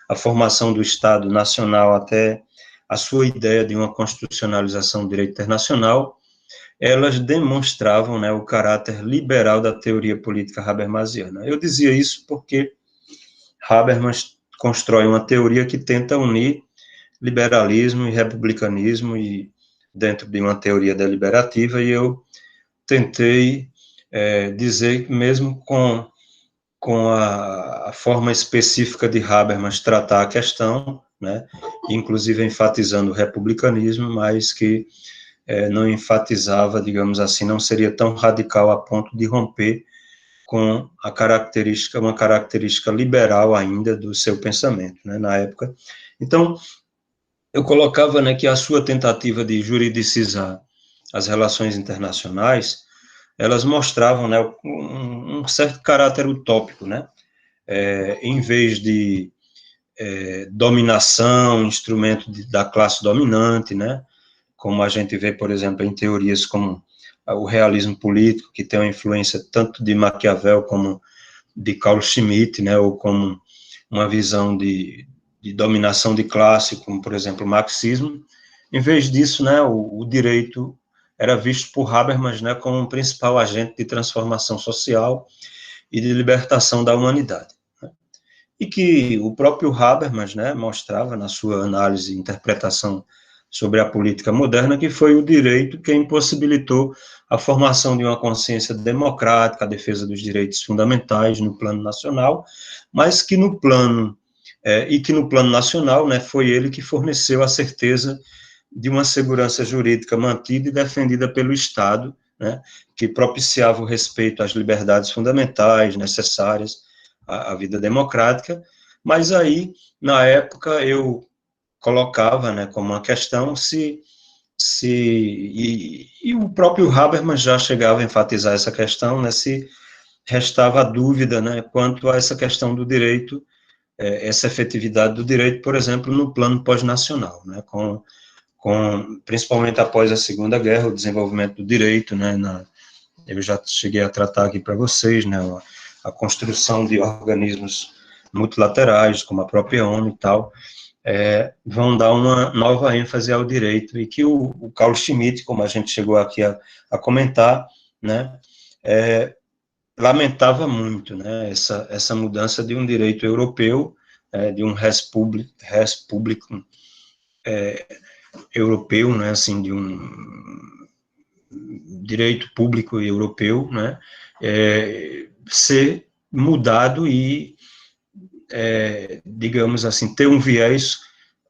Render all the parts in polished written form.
a formação do Estado Nacional até a sua ideia de uma constitucionalização do direito internacional, elas demonstravam, né, o caráter liberal da teoria política habermasiana. Eu dizia isso porque Habermas constrói uma teoria que tenta unir liberalismo e republicanismo e dentro de uma teoria deliberativa, e eu tentei dizer que mesmo com a forma específica de Habermas tratar a questão, né, inclusive enfatizando o republicanismo, mas que não enfatizava, digamos assim, não seria tão radical a ponto de romper com uma característica liberal ainda do seu pensamento, né, na época. Então, eu colocava, né, que a sua tentativa de juridicizar as relações internacionais, elas mostravam, né, um certo caráter utópico, né, em vez de dominação, instrumento da classe dominante, né, como a gente vê, por exemplo, em teorias como o realismo político, que tem uma influência tanto de Maquiavel como de Carl Schmitt, né, ou como uma visão de dominação de classe, como, por exemplo, o marxismo. Em vez disso, né, o direito era visto por Habermas, né, como um principal agente de transformação social e de libertação da humanidade, né? E que o próprio Habermas, né, mostrava na sua análise e interpretação sobre a política moderna, que foi o direito que impossibilitou a formação de uma consciência democrática, a defesa dos direitos fundamentais no plano nacional, mas que no plano nacional, né, foi ele que forneceu a certeza de uma segurança jurídica mantida e defendida pelo Estado, né, que propiciava o respeito às liberdades fundamentais necessárias à vida democrática. Mas aí, na época, eu colocava, né, como uma questão e o próprio Habermas já chegava a enfatizar essa questão, né, se restava dúvida, né, quanto a essa questão do direito, essa efetividade do direito, por exemplo, no plano pós-nacional, né, principalmente após a Segunda Guerra, o desenvolvimento do direito, né, eu já cheguei a tratar aqui para vocês, né, a construção de organismos multilaterais, como a própria ONU e tal, vão dar uma nova ênfase ao direito, e que o Carl Schmitt, como a gente chegou aqui a comentar, né, lamentava muito, né, essa mudança de um direito europeu, de um res publicum europeu, né, assim, de um direito público europeu, né, ser mudado e, digamos assim, ter um viés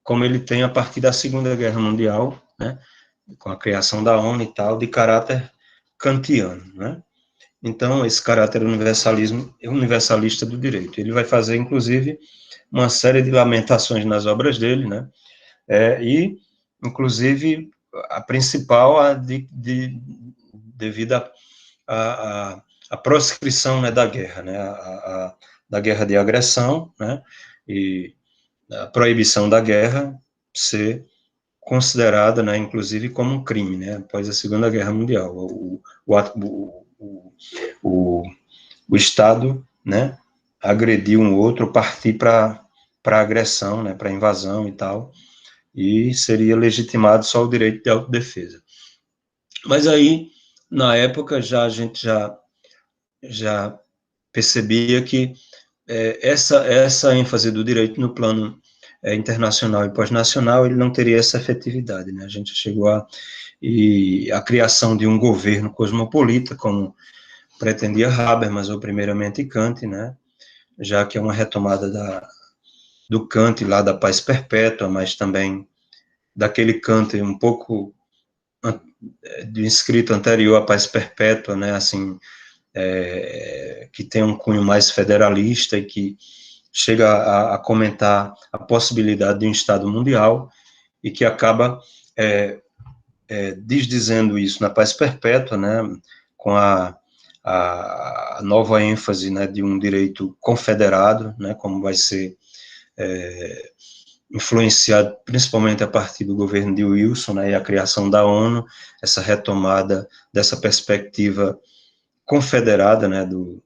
como ele tem a partir da Segunda Guerra Mundial, né, com a criação da ONU e tal, de caráter kantiano, né. Então, esse caráter universalista do direito. Ele vai fazer, inclusive, uma série de lamentações nas obras dele, né, e, inclusive, a principal, devido à proscrição, né, da guerra, né, da guerra de agressão, né, e a proibição da guerra ser considerada, né, inclusive, como um crime, né, após a Segunda Guerra Mundial. O Estado, né, agredir um outro, partir para agressão, né, para invasão e tal, e seria legitimado só o direito de autodefesa. Mas aí, na época, a gente já percebia que essa ênfase do direito no plano internacional e pós-nacional, ele não teria essa efetividade, né? A gente chegou a criação de um governo cosmopolita, como pretendia Habermas, ou primeiramente Kant, né? Já que é uma retomada do Kant lá da paz perpétua, mas também daquele Kant um pouco de escrito anterior à paz perpétua, né, assim, que tem um cunho mais federalista e que chega a comentar a possibilidade de um Estado mundial, e que acaba desdizendo isso na paz perpétua, né, com a nova ênfase, né, de um direito confederado, né, como vai ser influenciado principalmente a partir do governo de Wilson, né, e a criação da ONU, essa retomada dessa perspectiva confederada, né, do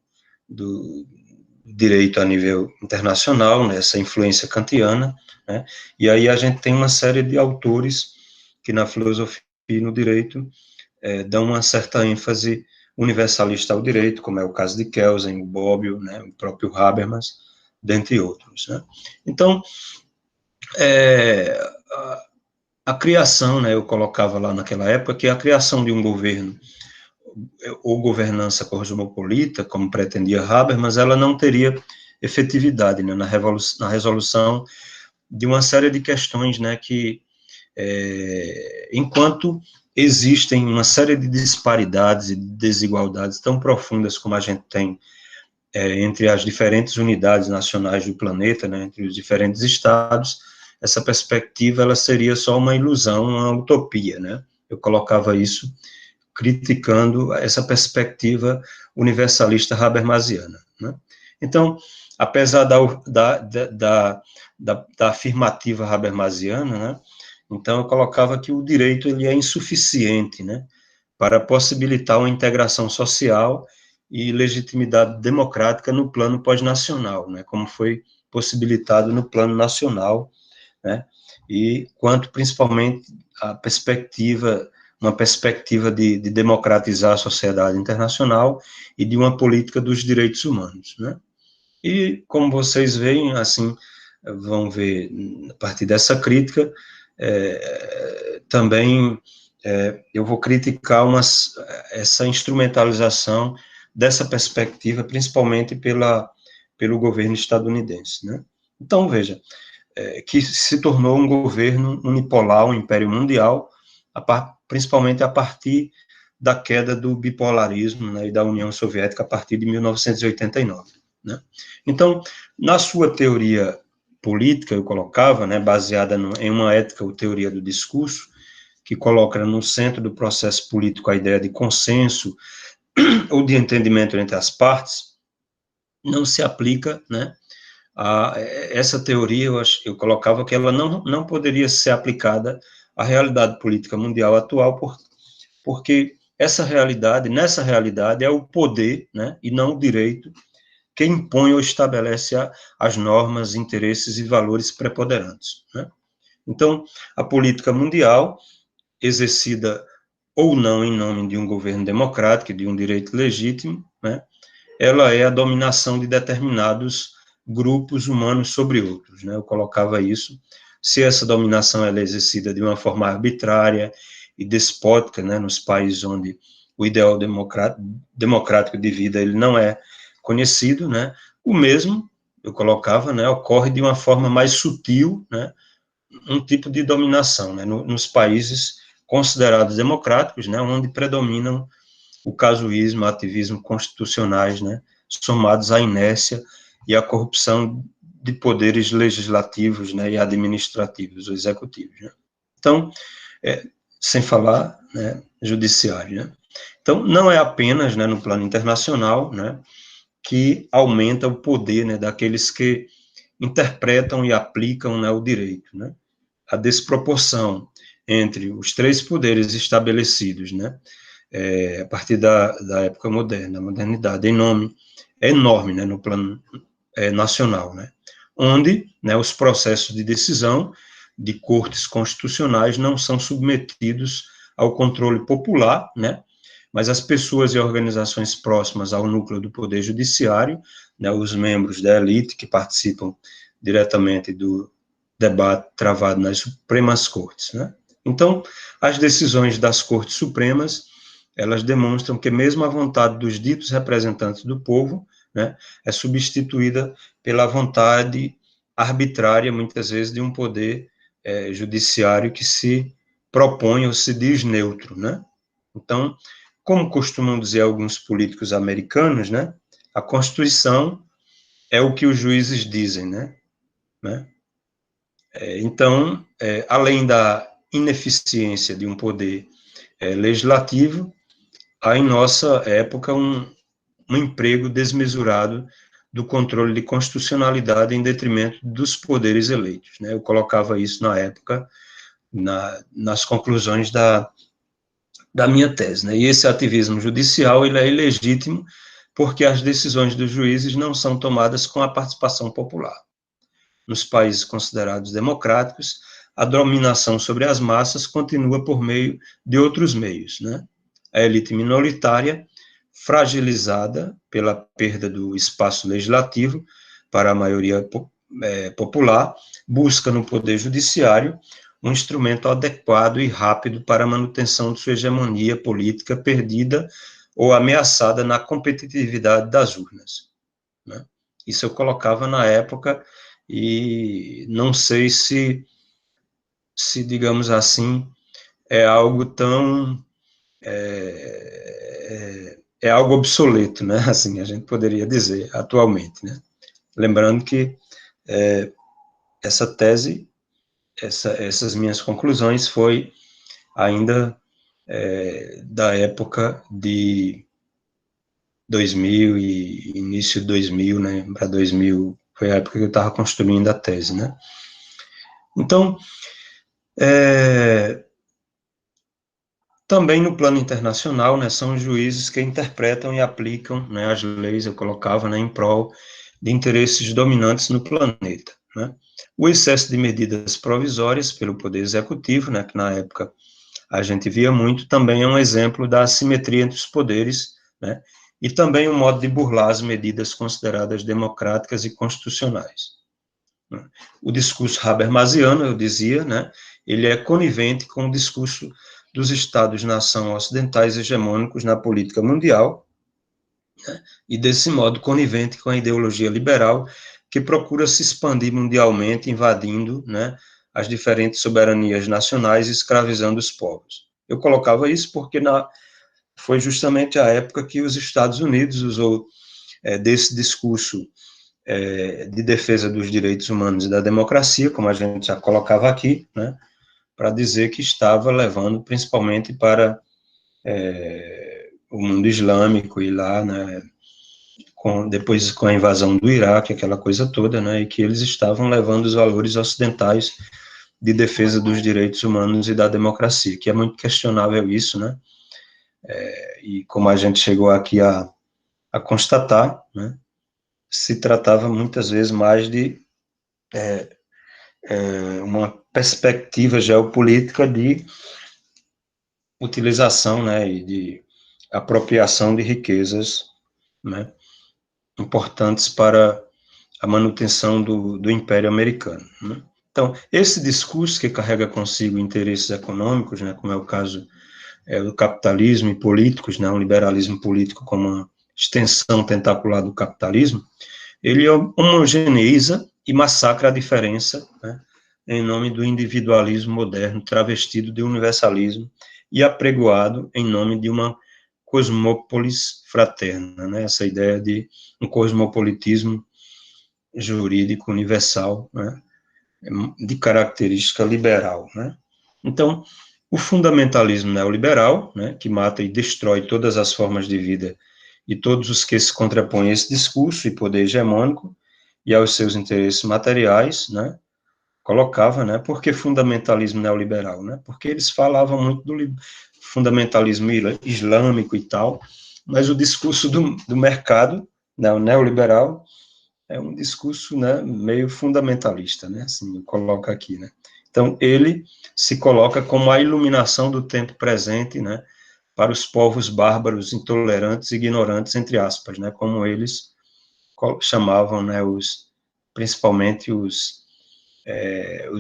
direito a nível internacional, né, essa influência kantiana, né, e aí a gente tem uma série de autores que na filosofia e no direito dão uma certa ênfase universalista ao direito, como é o caso de Kelsen, o Bobbio, né, o próprio Habermas, dentre outros, né. Então, a criação, né, eu colocava lá naquela época, que a criação de um governo ou governança cosmopolita, como pretendia Habermas, ela não teria efetividade, né, na resolução de uma série de questões, né, que, enquanto existem uma série de disparidades e desigualdades tão profundas como a gente tem entre as diferentes unidades nacionais do planeta, né, entre os diferentes estados, essa perspectiva ela seria só uma ilusão, uma utopia, né? Eu colocava isso criticando essa perspectiva universalista habermasiana, né? Então, apesar da afirmativa habermasiana, né, então eu colocava que o direito ele é insuficiente, né, para possibilitar uma integração social e legitimidade democrática no plano pós-nacional, né, como foi possibilitado no plano nacional, né, e quanto principalmente a perspectiva, uma perspectiva de democratizar a sociedade internacional e de uma política dos direitos humanos, né. E, como vocês veem, assim, vão ver, a partir dessa crítica, também eu vou criticar essa instrumentalização dessa perspectiva, principalmente pelo governo estadunidense, né? Então, veja, que se tornou um governo unipolar, um império mundial, principalmente a partir da queda do bipolarismo, né, e da União Soviética a partir de 1989. Né? Então, na sua teoria política, eu colocava, né, baseada em uma ética ou teoria do discurso, que coloca no centro do processo político a ideia de consenso ou de entendimento entre as partes, não se aplica, né, essa teoria, eu colocava que ela não poderia ser aplicada à realidade política mundial atual, porque nessa realidade é o poder, né, e não o direito, que impõe ou estabelece as normas, interesses e valores preponderantes, né? Então, a política mundial, exercida ou não em nome de um governo democrático, de um direito legítimo, né, ela é a dominação de determinados grupos humanos sobre outros, né? Eu colocava isso. Se essa dominação ela é exercida de uma forma arbitrária e despótica, né, nos países onde o ideal democrático de vida ele não é conhecido, né, o mesmo, eu colocava, né, ocorre de uma forma mais sutil, né, um tipo de dominação, né, nos países considerados democráticos, né, onde predominam o casuísmo, o ativismo constitucionais, né, somados à inércia e à corrupção de poderes legislativos, né, e administrativos, ou executivos, né. Então, sem falar, né, judiciário, né. Então, não é apenas, né, no plano internacional, né, que aumenta o poder, né, daqueles que interpretam e aplicam, né, o direito, né. A desproporção entre os três poderes estabelecidos, né, a partir da época moderna, da modernidade, é enorme, né, no plano nacional, né, onde, né, os processos de decisão de cortes constitucionais não são submetidos ao controle popular, né, mas as pessoas e organizações próximas ao núcleo do Poder Judiciário, né, os membros da elite que participam diretamente do debate travado nas Supremas Cortes, né. Então, as decisões das Cortes Supremas, elas demonstram que mesmo a vontade dos ditos representantes do povo, né, é substituída pela vontade arbitrária, muitas vezes, de um poder judiciário que se propõe ou se diz neutro, né. Então, como costumam dizer alguns políticos americanos, né, a Constituição é o que os juízes dizem, né. Então, além da ineficiência de um poder legislativo, há em nossa época um emprego desmesurado do controle de constitucionalidade em detrimento dos poderes eleitos, né? Eu colocava isso na época, nas conclusões da minha tese, né? E esse ativismo judicial, ele é ilegítimo porque as decisões dos juízes não são tomadas com a participação popular. Nos países considerados democráticos, a dominação sobre as massas continua por meio de outros meios, né? A elite minoritária, fragilizada pela perda do espaço legislativo para a maioria popular, busca no poder judiciário um instrumento adequado e rápido para a manutenção de sua hegemonia política perdida ou ameaçada na competitividade das urnas, né? Isso eu colocava na época e não sei se digamos assim, é algo tão é algo obsoleto, né? Assim a gente poderia dizer atualmente, né? Lembrando que essa tese, essas minhas conclusões foi ainda da época de 2000 e início de 2000, né? Para 2000 foi a época que eu estava construindo a tese, né? Então, também no plano internacional, né, são os juízes que interpretam e aplicam, né, as leis, eu colocava, né, em prol de interesses dominantes no planeta, né. O excesso de medidas provisórias pelo Poder Executivo, né, que na época a gente via muito, também é um exemplo da assimetria entre os poderes, né, e também um modo de burlar as medidas consideradas democráticas e constitucionais. O discurso habermasiano, eu dizia, né, ele é conivente com o discurso dos Estados-nação ocidentais hegemônicos na política mundial, né, e desse modo conivente com a ideologia liberal que procura se expandir mundialmente, invadindo, né, as diferentes soberanias nacionais e escravizando os povos. Eu colocava isso porque foi justamente a época que os Estados Unidos usou desse discurso de defesa dos direitos humanos e da democracia, como a gente já colocava aqui, né, para dizer que estava levando principalmente para o mundo islâmico e lá, né, depois com a invasão do Iraque, aquela coisa toda, né, e que eles estavam levando os valores ocidentais de defesa dos direitos humanos e da democracia, que é muito questionável isso, né, e como a gente chegou aqui a constatar, né, se tratava muitas vezes mais de uma perspectiva geopolítica de utilização, né, e de apropriação de riquezas, né, importantes para a manutenção do Império Americano, né. Então, esse discurso que carrega consigo interesses econômicos, né, como é o caso do capitalismo e políticos, né, o liberalismo político como uma extensão tentacular do capitalismo, ele homogeneiza e massacra a diferença, né, em nome do individualismo moderno, travestido de universalismo e apregoado em nome de uma cosmópolis fraterna, né, essa ideia de um cosmopolitismo jurídico universal, né, de característica liberal, né. Então, o fundamentalismo neoliberal, né, que mata e destrói todas as formas de vida e todos os que se contrapõem a esse discurso e poder hegemônico e aos seus interesses materiais, né, colocava, né, por que fundamentalismo neoliberal, né, porque eles falavam muito do fundamentalismo islâmico e tal, mas o discurso do mercado, né, o neoliberal, é um discurso, né, meio fundamentalista, né, assim, coloca aqui, né. Então, ele se coloca como a iluminação do tempo presente, né, para os povos bárbaros, intolerantes, ignorantes, entre aspas, né, como eles chamavam, né, principalmente os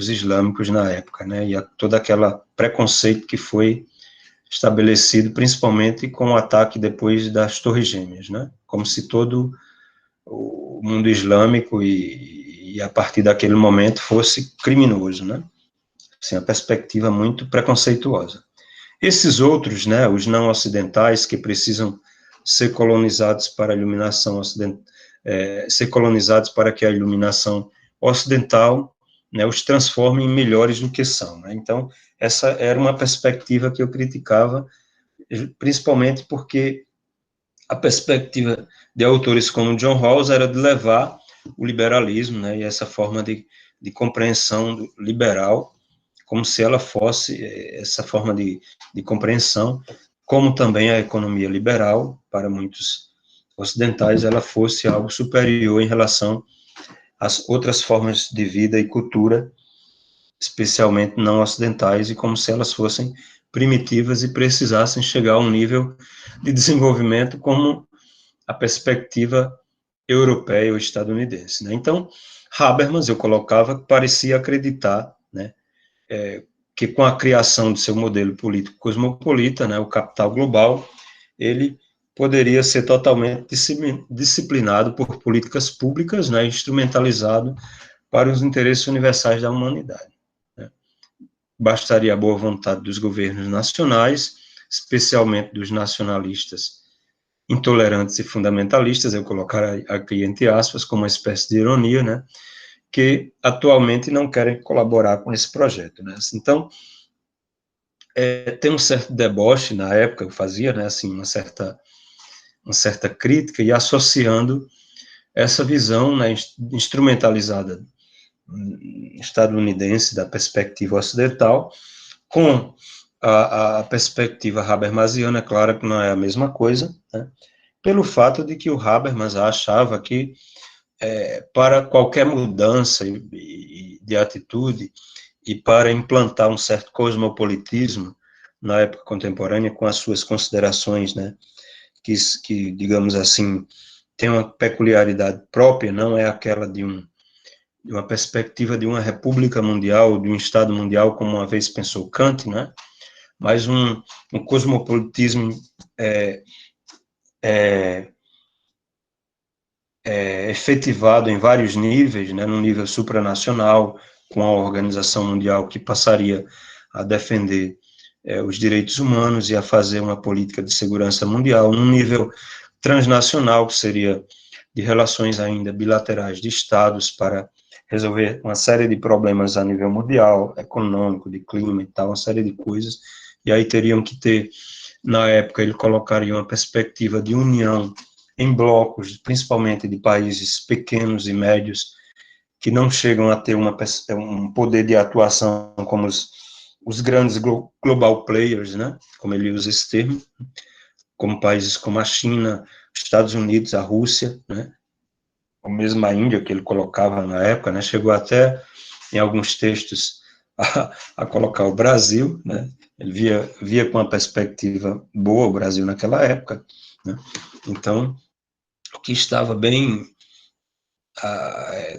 islâmicos na época, né, e todo aquele preconceito que foi estabelecido, principalmente com o ataque depois das Torres Gêmeas, né, como se todo o mundo islâmico e a partir daquele momento fosse criminoso, né, assim, a perspectiva muito preconceituosa. Esses outros, né, os não ocidentais, que precisam ser colonizados para a iluminação ocidental, ser colonizados para que a iluminação ocidental, né, os transforme em melhores do que são, né. Então, essa era uma perspectiva que eu criticava, principalmente porque a perspectiva de autores como John Rawls era de levar o liberalismo, né, e essa forma de compreensão liberal, como se ela fosse essa forma de compreensão, como também a economia liberal, para muitos ocidentais, ela fosse algo superior em relação às outras formas de vida e cultura, especialmente não ocidentais, e como se elas fossem primitivas e precisassem chegar a um nível de desenvolvimento como a perspectiva europeia ou estadunidense, né? Então, Habermas, eu colocava, parecia acreditar, né, que com a criação do seu modelo político cosmopolita, né, o capital global, ele poderia ser totalmente disciplinado por políticas públicas, né, instrumentalizado para os interesses universais da humanidade, né? Bastaria a boa vontade dos governos nacionais, especialmente dos nacionalistas intolerantes e fundamentalistas, eu colocar aqui entre aspas, como uma espécie de ironia, né, que atualmente não querem colaborar com esse projeto, né. Então, tem um certo deboche, na época eu fazia, né, assim, uma certa crítica, e associando essa visão, né, instrumentalizada estadunidense da perspectiva ocidental com a perspectiva habermasiana. Claro que não é a mesma coisa, né, pelo fato de que o Habermas achava que para qualquer mudança de atitude e para implantar um certo cosmopolitismo na época contemporânea, com as suas considerações, né, que digamos assim, tem uma peculiaridade própria, não é aquela de uma perspectiva de uma república mundial, de um Estado mundial, como uma vez pensou Kant, né, mas um cosmopolitismo efetivado em vários níveis, né, no nível supranacional, com a Organização Mundial, que passaria a defender os direitos humanos e a fazer uma política de segurança mundial, num nível transnacional, que seria de relações ainda bilaterais de estados para resolver uma série de problemas a nível mundial, econômico, de clima e tal, uma série de coisas, e aí teriam que ter, na época, ele colocaria uma perspectiva de união em blocos, principalmente de países pequenos e médios, que não chegam a ter um poder de atuação como os grandes global players, né, como ele usa esse termo, como países como a China, os Estados Unidos, a Rússia, né, ou mesmo a Índia, que ele colocava na época, né, chegou até, em alguns textos, a colocar o Brasil, né, ele via com uma perspectiva boa o Brasil naquela época, né, então, que estava bem,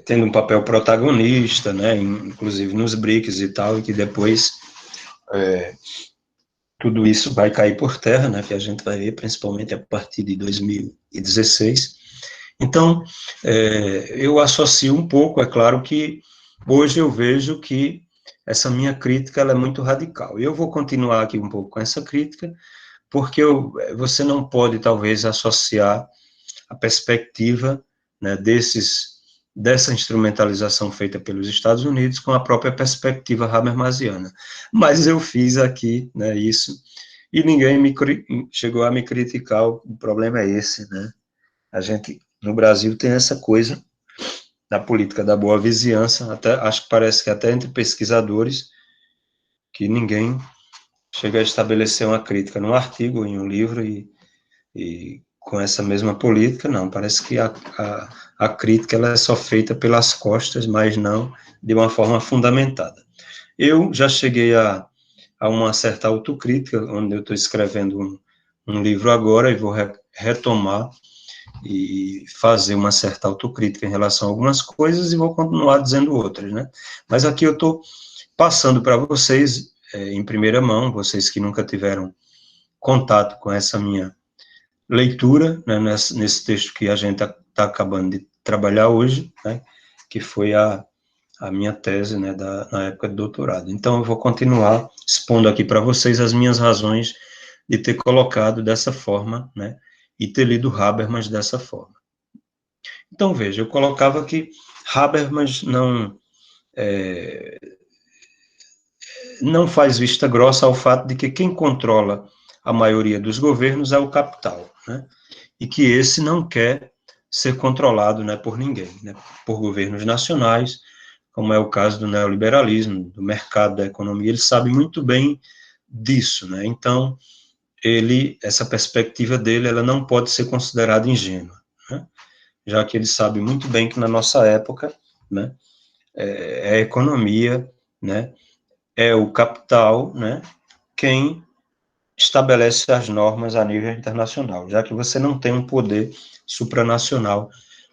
tendo um papel protagonista, né, inclusive nos BRICS e tal, e que depois tudo isso vai cair por terra, né, que a gente vai ver principalmente a partir de 2016. Então, eu associo um pouco, é claro que hoje eu vejo que essa minha crítica ela é muito radical. E eu vou continuar aqui um pouco com essa crítica, porque você não pode, talvez, associar a perspectiva, né, dessa instrumentalização feita pelos Estados Unidos com a própria perspectiva habermasiana. Mas eu fiz aqui, né, isso, e ninguém chegou a me criticar. O problema é esse, né? A gente, no Brasil, tem essa coisa da política da boa vizinhança, até, acho que parece que até entre pesquisadores, que ninguém chega a estabelecer uma crítica num artigo, em um livro, e com essa mesma política, não, parece que a crítica ela é só feita pelas costas, mas não de uma forma fundamentada. Eu já cheguei a uma certa autocrítica, onde eu estou escrevendo um livro agora, e vou retomar e fazer uma certa autocrítica em relação a algumas coisas, e vou continuar dizendo outras, né? Mas aqui eu estou passando para vocês, em primeira mão, vocês que nunca tiveram contato com essa minha leitura, né, nesse texto que a gente está acabando de trabalhar hoje, né, que foi a minha tese, né, na época de doutorado. Então, eu vou continuar expondo aqui para vocês as minhas razões de ter colocado dessa forma, né, e ter lido Habermas dessa forma. Então, veja, eu colocava que Habermas não faz vista grossa ao fato de que quem controla a maioria dos governos é o capital, né, e que esse não quer ser controlado, né, por ninguém, né, por governos nacionais, como é o caso do neoliberalismo, do mercado, da economia. Ele sabe muito bem disso, né, então essa perspectiva dele, ela não pode ser considerada ingênua, né? Já que ele sabe muito bem que na nossa época, né, é a economia, né, é o capital, né, quem estabelece as normas a nível internacional, já que você não tem um poder supranacional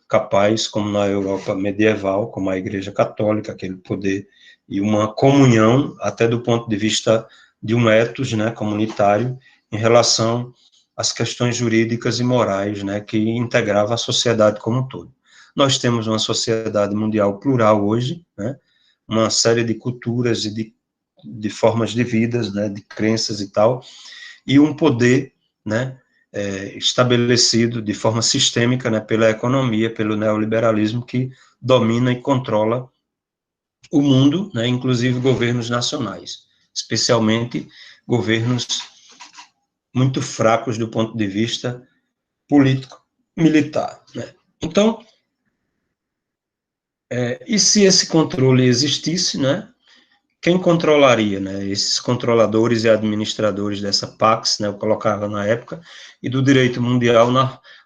capaz, como na Europa medieval, como a Igreja Católica, aquele poder e uma comunhão, até do ponto de vista de um ethos, né, comunitário, em relação às questões jurídicas e morais, né, que integrava a sociedade como um todo. Nós temos uma sociedade mundial plural hoje, né, uma série de culturas e de formas de vidas, né, de crenças e tal, e um poder, né, estabelecido de forma sistêmica, né, pela economia, pelo neoliberalismo, que domina e controla o mundo, né, inclusive governos nacionais, especialmente governos muito fracos do ponto de vista político-militar, né. Então, e se esse controle existisse, né, quem controlaria, né, esses controladores e administradores dessa Pax, né, eu colocava na época, e do direito mundial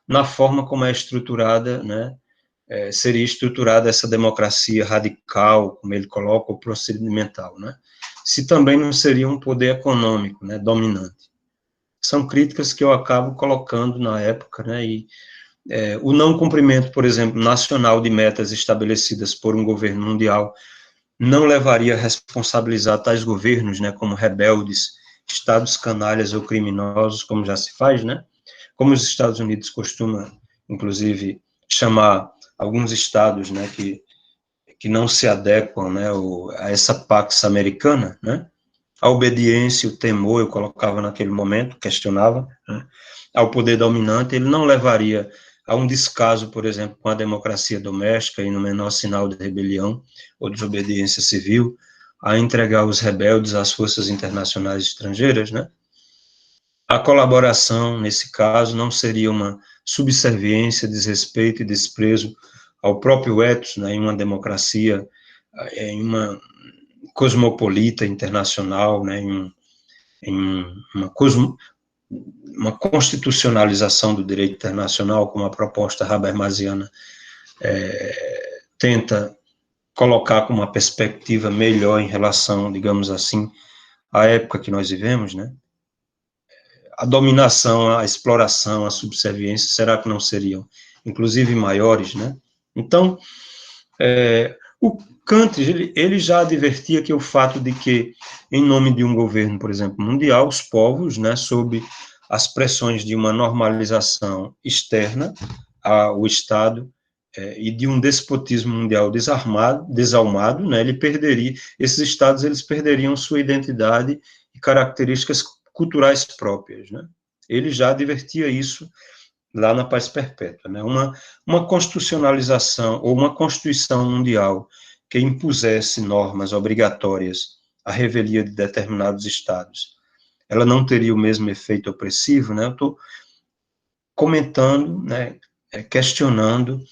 na forma como é estruturada, né, seria estruturada essa democracia radical, como ele coloca, ou procedimental, né, se também não seria um poder econômico, né, dominante. São críticas que eu acabo colocando na época, né, e o não cumprimento, por exemplo, nacional de metas estabelecidas por um governo mundial não levaria a responsabilizar tais governos, né, como rebeldes, estados canalhas ou criminosos, como já se faz, né, como os Estados Unidos costumam, inclusive, chamar alguns estados, né, que não se adequam, né, a essa Pax Americana, né, a obediência, o temor, eu colocava naquele momento, questionava, né, ao poder dominante, ele não levaria a um descaso, por exemplo, com a democracia doméstica e no menor sinal de rebelião ou desobediência civil, a entregar os rebeldes às forças internacionais estrangeiras, né? A colaboração, nesse caso, não seria uma subserviência, desrespeito e desprezo ao próprio ethos, né, em uma democracia, em uma cosmopolita internacional, né, em uma constitucionalização do direito internacional, como a proposta habermasiana tenta colocar com uma perspectiva melhor em relação, digamos assim, à época que nós vivemos, né? A dominação, a exploração, a subserviência, será que não seriam, inclusive, maiores, né? Então, o Kant, ele já advertia que o fato de que, em nome de um governo, por exemplo, mundial, os povos, né, sob as pressões de uma normalização externa ao Estado e de um despotismo mundial desalmado, né, esses Estados eles perderiam sua identidade e características culturais próprias, né? Ele já advertia isso lá na Paz Perpétua, né? Uma constitucionalização ou uma constituição mundial que impusesse normas obrigatórias à revelia de determinados estados, ela não teria o mesmo efeito opressivo, né? Eu estou comentando, né, questionando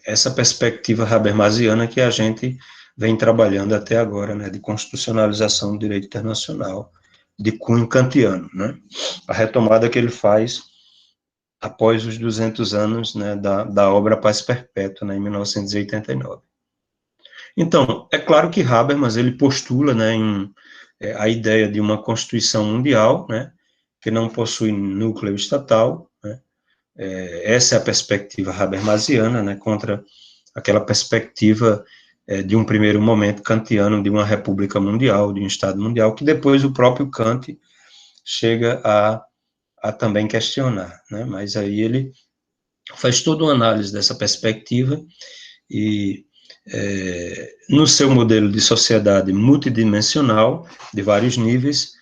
essa perspectiva habermasiana que a gente vem trabalhando até agora, né, de constitucionalização do direito internacional, de cunho kantiano, né? A retomada que ele faz após os 200 anos, né, da obra Paz Perpétua, né, em 1989. Então, é claro que Habermas, ele postula, né, a ideia de uma Constituição Mundial, né, que não possui núcleo estatal, né, essa é a perspectiva habermasiana, né, contra aquela perspectiva de um primeiro momento kantiano de uma república mundial, de um Estado mundial, que depois o próprio Kant chega a também questionar, né, mas aí ele faz toda uma análise dessa perspectiva e no seu modelo de sociedade multidimensional, de vários níveis,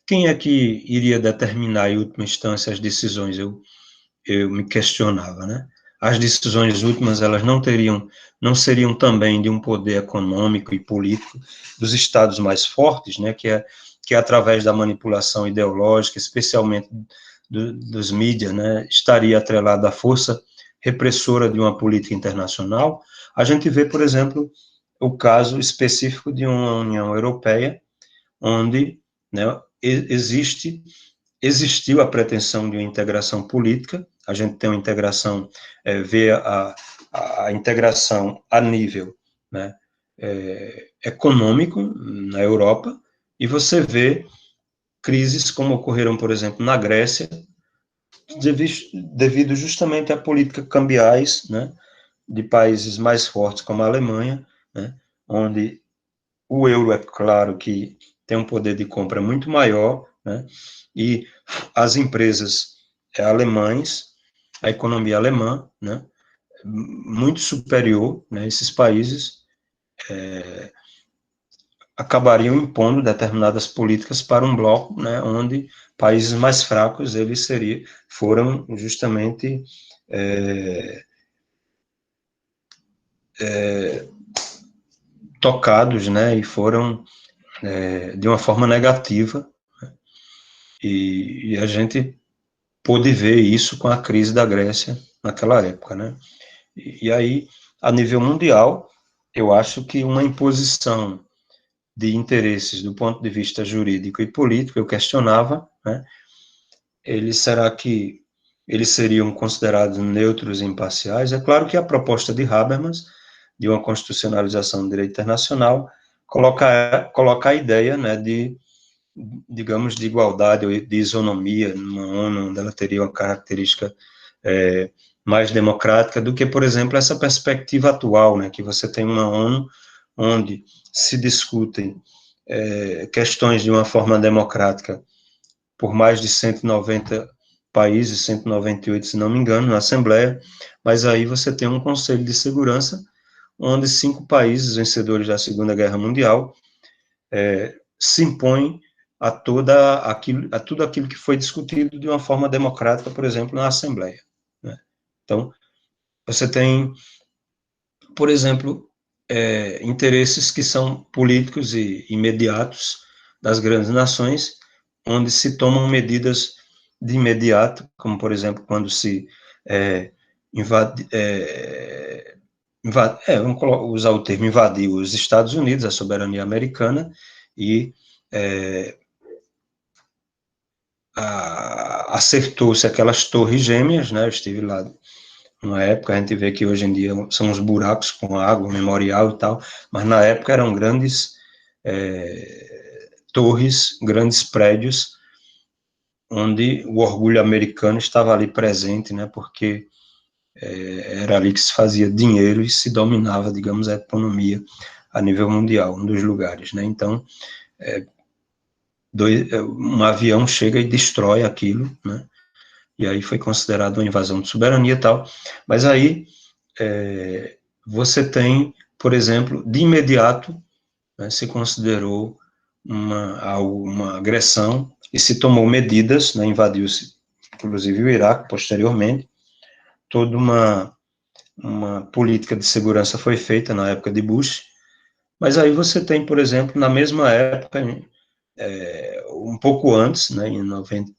quem é que iria determinar, em última instância, as decisões? Eu me questionava, né? As decisões últimas, elas não seriam também de um poder econômico e político dos estados mais fortes, né? Que é através da manipulação ideológica, especialmente dos mídias, né? Estaria atrelada à força repressora de uma política internacional. A gente vê, por exemplo, o caso específico de uma União Europeia, onde, né, existe existiu a pretensão de uma integração política, a gente tem uma integração, vê a integração a nível, né, econômico na Europa, e você vê crises como ocorreram, por exemplo, na Grécia, devido justamente a políticas cambiais, né, de países mais fortes como a Alemanha, né, onde o euro, é claro que tem um poder de compra muito maior, né, e as empresas alemãs, a economia alemã, né, muito superior, né, esses países acabariam impondo determinadas políticas para um bloco, né, onde países mais fracos eles foram justamente tocados, né, e foram de uma forma negativa, e a gente pôde ver isso com a crise da Grécia naquela época, né? E aí, a nível mundial, eu acho que uma imposição de interesses do ponto de vista jurídico e político, eu questionava, né? Será que eles seriam considerados neutros e imparciais? É claro que a proposta de Habermas, de uma constitucionalização do direito internacional, coloca a ideia, né, de, digamos, de igualdade ou de isonomia numa ONU, onde ela teria uma característica mais democrática do que, por exemplo, essa perspectiva atual, né, que você tem uma ONU onde se discutem questões de uma forma democrática por mais de 190 países, 198, se não me engano, na Assembleia, mas aí você tem um Conselho de Segurança, onde 5 países vencedores da Segunda Guerra Mundial se impõem a tudo aquilo que foi discutido de uma forma democrática, por exemplo, na Assembleia, né? Então, você tem, por exemplo, interesses que são políticos e imediatos das grandes nações, onde se tomam medidas de imediato, como, por exemplo, quando se vamos usar o termo invadir os Estados Unidos, a soberania americana, e acertou-se aquelas torres gêmeas, né? Eu estive lá numa época, a gente vê que hoje em dia são os buracos com água, memorial e tal, mas na época eram grandes torres, grandes prédios, onde o orgulho americano estava ali presente, né? Porque era ali que se fazia dinheiro e se dominava, digamos, a economia a nível mundial, um dos lugares, né? Então, um avião chega e destrói aquilo, né? E aí foi considerado uma invasão de soberania e tal, mas aí você tem, por exemplo, de imediato, né, se considerou uma agressão e se tomou medidas, né, invadiu-se, inclusive o Iraque, posteriormente, toda uma política de segurança foi feita na época de Bush, mas aí você tem, por exemplo, na mesma época, um pouco antes, né, em 90,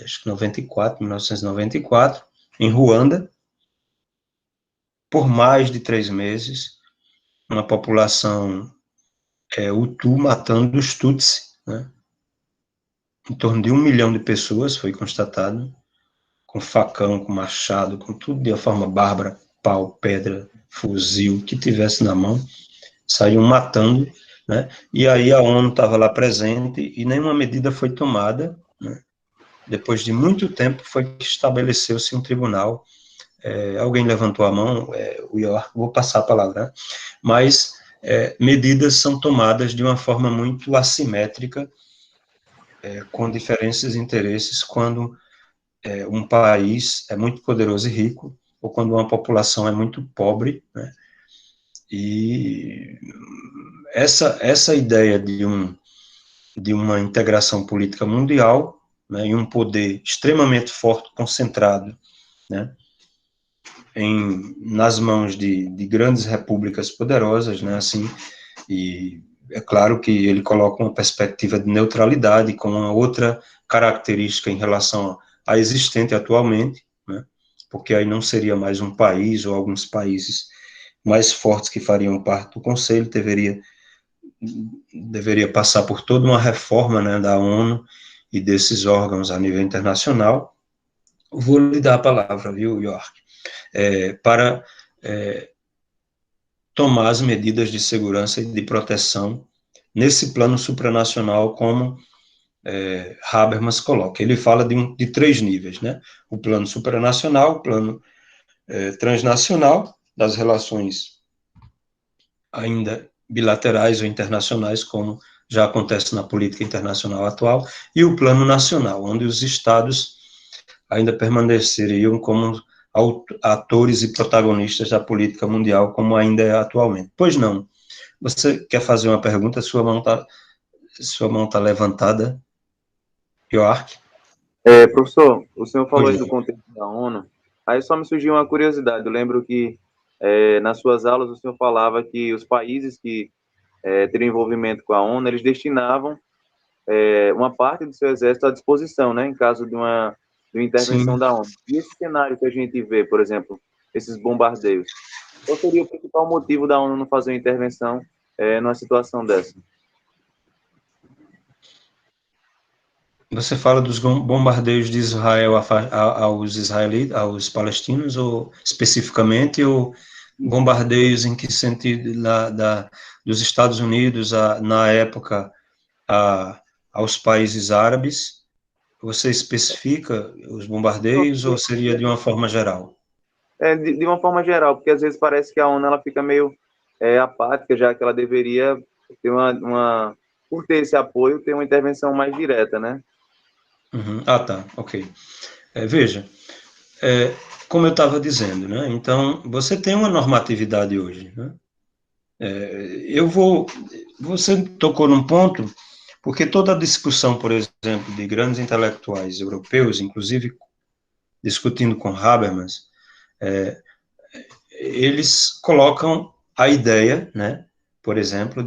acho que 94, 1994, em Ruanda, por mais de 3 meses, uma população Hutu matando os Tutsi, né? Em torno de 1 milhão de pessoas, foi constatado, com facão, com machado, com tudo de uma forma bárbara, pau, pedra, fuzil, que tivesse na mão, saíam matando, né? E aí a ONU estava lá presente e nenhuma medida foi tomada, né? Depois de muito tempo foi que estabeleceu-se um tribunal, alguém levantou a mão, vou passar a palavra, né? Mas medidas são tomadas de uma forma muito assimétrica, com diferenças de interesses, quando um país é muito poderoso e rico, ou quando uma população é muito pobre, né? E essa ideia de uma integração política mundial, né, e um poder extremamente forte, concentrado, né, nas mãos de grandes repúblicas poderosas, né, assim, e é claro que ele coloca uma perspectiva de neutralidade com uma outra característica em relação à existente atualmente, né, porque aí não seria mais um país ou alguns países mais fortes que fariam parte do Conselho, deveria passar por toda uma reforma, né, da ONU, e desses órgãos a nível internacional, vou lhe dar a palavra, viu, York, para tomar as medidas de segurança e de proteção nesse plano supranacional, como Habermas coloca. Ele fala de 3 níveis, né? O plano supranacional, o plano transnacional, das relações ainda bilaterais ou internacionais, como já acontece na política internacional atual, e o plano nacional, onde os estados ainda permaneceriam como atores e protagonistas da política mundial, como ainda é atualmente. Pois não. Você quer fazer uma pergunta? Sua mão tá levantada, York. Professor, o senhor falou Pois aí do não. contexto da ONU, aí só me surgiu uma curiosidade. Eu lembro que nas suas aulas o senhor falava que os países que teriam envolvimento com a ONU, eles destinavam uma parte do seu exército à disposição, né, em caso de uma intervenção Sim. da ONU. E esse cenário que a gente vê, por exemplo, esses bombardeios, qual seria o principal motivo da ONU não fazer uma intervenção numa situação dessa? Você fala dos bombardeios de Israel aos israelitas, aos palestinos, ou especificamente, ou bombardeios em que sentido dos Estados Unidos, na época, aos países árabes? Você especifica os bombardeios ou seria de uma forma geral? De uma forma geral, porque às vezes parece que a ONU ela fica meio apática, já que ela deveria ter por ter esse apoio, ter uma intervenção mais direta, né? Uhum. Ah, tá, ok. Veja, como eu estava dizendo, né? Então, você tem uma normatividade hoje, né? Você tocou num ponto, porque toda a discussão, por exemplo, de grandes intelectuais europeus, inclusive discutindo com Habermas, eles colocam a ideia, né, por exemplo,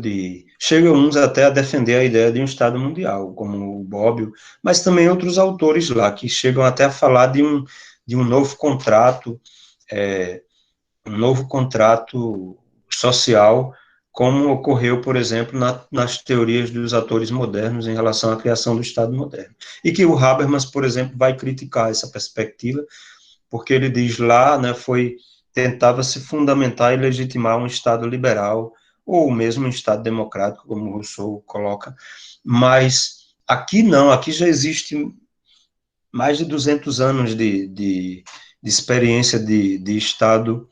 chegam uns até a defender a ideia de um Estado mundial, como o Bobbio, mas também outros autores lá, que chegam até a falar de um novo contrato, um novo contrato social, como ocorreu, por exemplo, nas teorias dos atores modernos em relação à criação do Estado moderno. E que o Habermas, por exemplo, vai criticar essa perspectiva, porque ele diz lá, né, tentava se fundamentar e legitimar um Estado liberal, ou mesmo um Estado democrático, como Rousseau coloca, mas aqui não, aqui já existe mais de 200 anos de experiência de Estado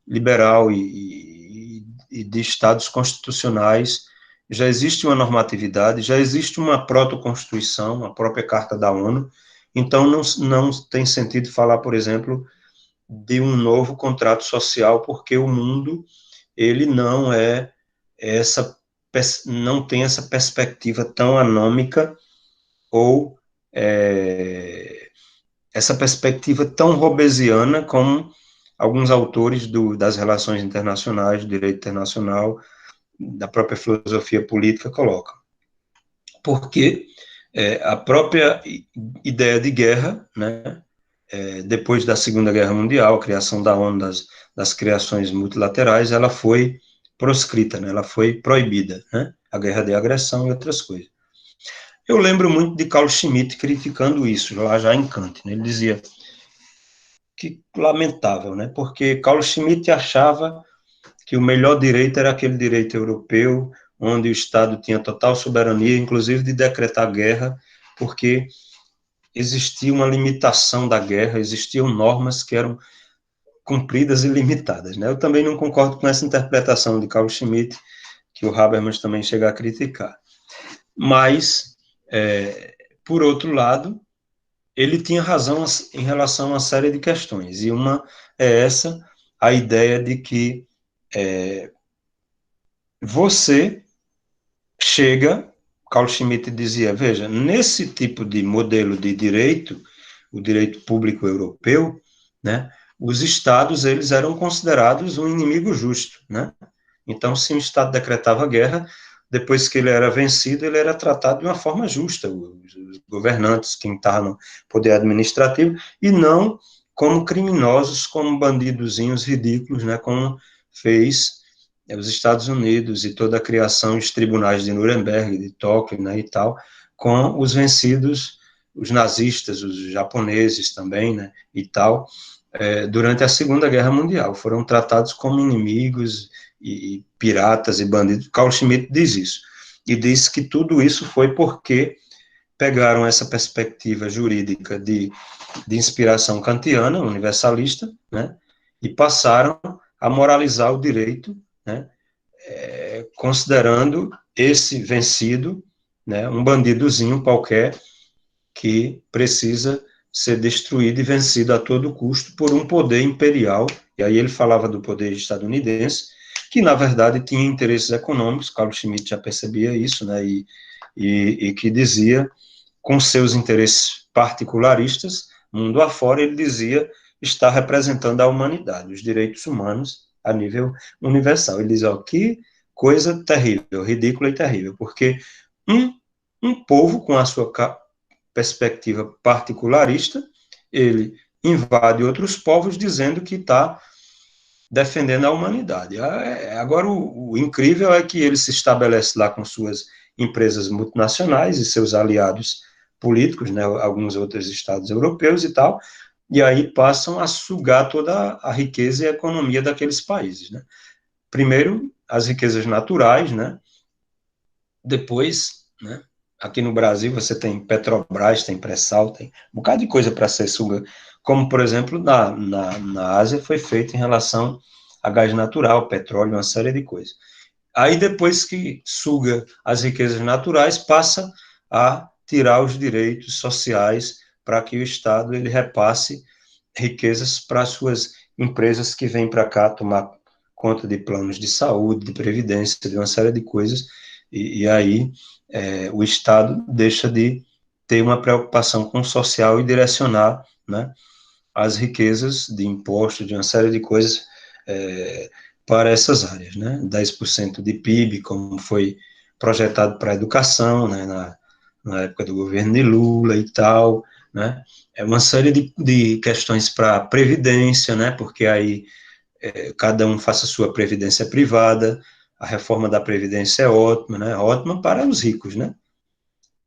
liberal e de Estados constitucionais, já existe uma normatividade, já existe uma proto-constituição, a própria Carta da ONU, então não tem sentido falar, por exemplo, de um novo contrato social, porque o mundo, ele essa, não tem essa perspectiva tão anômica, ou essa perspectiva tão hobbesiana como alguns autores das relações internacionais, do direito internacional, da própria filosofia política colocam. Porque a própria ideia de guerra, né, depois da Segunda Guerra Mundial, a criação da ONU, das criações multilaterais, ela foi proscrita, né, ela foi proibida, né, a guerra de agressão e outras coisas. Eu lembro muito de Carl Schmitt criticando isso, lá já em Kant, né, ele dizia que lamentável, né, porque Carl Schmitt achava que o melhor direito era aquele direito europeu, onde o Estado tinha total soberania, inclusive de decretar guerra, porque existia uma limitação da guerra, existiam normas que eram cumpridas e limitadas, né? Eu também não concordo com essa interpretação de Carl Schmitt, que o Habermas também chega a criticar. Mas, por outro lado, ele tinha razão em relação a uma série de questões, e uma é essa, a ideia de que você chega, Carl Schmitt dizia, veja, nesse tipo de modelo de direito, o direito público europeu, né, os estados, eles eram considerados um inimigo justo, né? Então, se um estado decretava guerra, depois que ele era vencido, ele era tratado de uma forma justa, os governantes, quem estava no poder administrativo, e não como criminosos, como bandidozinhos ridículos, né, como fez os Estados Unidos e toda a criação dos tribunais de Nuremberg, de Tóquio, né, e tal, com os vencidos, os nazistas, os japoneses também, né, e tal, durante a Segunda Guerra Mundial. Foram tratados como inimigos e piratas e bandidos. Carl Schmitt diz isso. E diz que tudo isso foi porque pegaram essa perspectiva jurídica de inspiração kantiana, universalista, né, e passaram a moralizar o direito, né, considerando esse vencido, né, um bandidozinho qualquer que precisa ser destruído e vencido a todo custo por um poder imperial, e aí ele falava do poder estadunidense, que na verdade tinha interesses econômicos, Carl Schmitt já percebia isso, né, e que dizia, com seus interesses particularistas, mundo afora, ele dizia estar representando a humanidade, os direitos humanos a nível universal. Ele diz, ó, que coisa terrível, ridícula e terrível, porque um povo com a sua perspectiva particularista, ele invade outros povos dizendo que está defendendo a humanidade. Agora, o incrível é que ele se estabelece lá com suas empresas multinacionais e seus aliados políticos, né, alguns outros estados europeus e tal, e aí passam a sugar toda a riqueza e a economia daqueles países, né. Primeiro, as riquezas naturais, né, depois, né, aqui no Brasil você tem Petrobras, tem pré-sal, tem um bocado de coisa para ser suga, como, por exemplo, na Ásia foi feito em relação a gás natural, petróleo, uma série de coisas. Aí, depois que suga as riquezas naturais, passa a tirar os direitos sociais para que o Estado ele repasse riquezas para as suas empresas que vêm para cá tomar conta de planos de saúde, de previdência, de uma série de coisas, e aí o Estado deixa de ter uma preocupação com o social e direcionar, né, as riquezas de impostos, de uma série de coisas para essas áreas, né, 10% de PIB, como foi projetado para a educação, né, na época do governo de Lula e tal, né, uma série de questões para a previdência, né, porque aí cada um faça a sua previdência privada, a reforma da previdência é ótima, né, ótima para os ricos, né,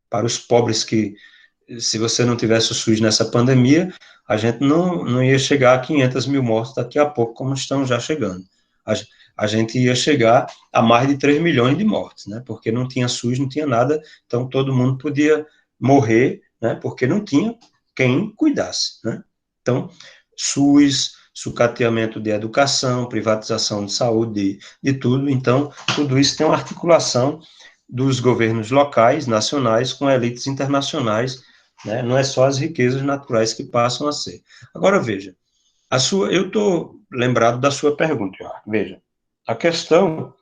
para os pobres que, se você não tivesse o SUS nessa pandemia, a gente não ia chegar a 500 mil mortos daqui a pouco, como estão já chegando. A gente ia chegar a mais de 3 milhões de mortes, né, porque não tinha SUS, não tinha nada, então todo mundo podia morrer, né, porque não tinha quem cuidasse, né. Então, SUS, sucateamento de educação, privatização de saúde, de tudo, então, tudo isso tem uma articulação dos governos locais, nacionais, com elites internacionais, né, não é só as riquezas naturais que passam a ser. Agora, veja, eu estou lembrado da sua pergunta, veja, a questão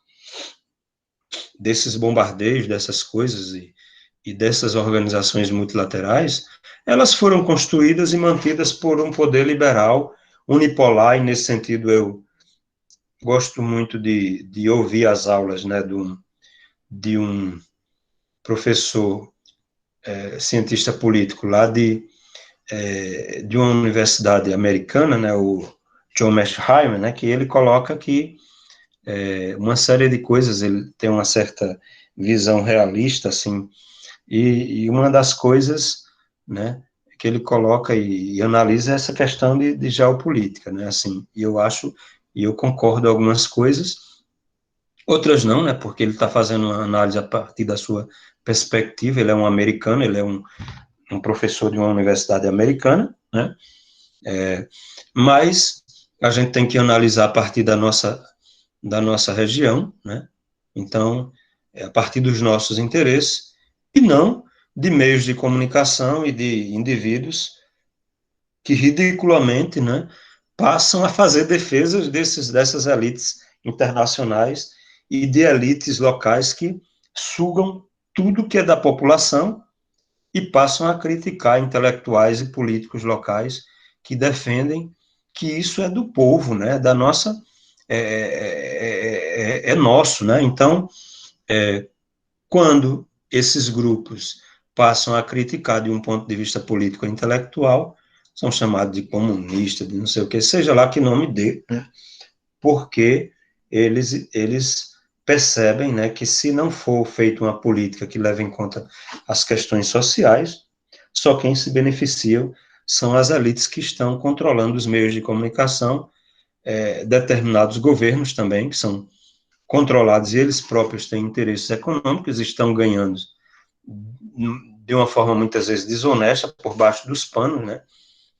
desses bombardeios, dessas coisas e dessas organizações multilaterais, elas foram construídas e mantidas por um poder liberal unipolar, e nesse sentido eu gosto muito de ouvir as aulas, né, de um professor cientista político lá de uma universidade americana, né, o John Mearsheimer, né, que ele coloca que uma série de coisas, ele tem uma certa visão realista, assim, e uma das coisas, né, que ele coloca e analisa é essa questão de geopolítica, né, assim, e eu acho, e eu concordo com algumas coisas, outras não, né, porque ele está fazendo uma análise a partir da sua perspectiva, ele é um americano, ele é um professor de uma universidade americana, né, mas a gente tem que analisar a partir da nossa região, né, então, a partir dos nossos interesses, e não de meios de comunicação e de indivíduos que ridiculamente, né, passam a fazer defesas dessas elites internacionais e de elites locais que sugam tudo que é da população e passam a criticar intelectuais e políticos locais que defendem que isso é do povo, né, da nossa, é nosso, né, então, quando esses grupos passam a criticar de um ponto de vista político e intelectual, são chamados de comunistas, de não sei o que, seja lá que nome dê, né, porque eles percebem, né, que se não for feita uma política que leve em conta as questões sociais, só quem se beneficia são as elites que estão controlando os meios de comunicação, determinados governos também, que são controlados e eles próprios têm interesses econômicos, estão ganhando de uma forma muitas vezes desonesta, por baixo dos panos, né,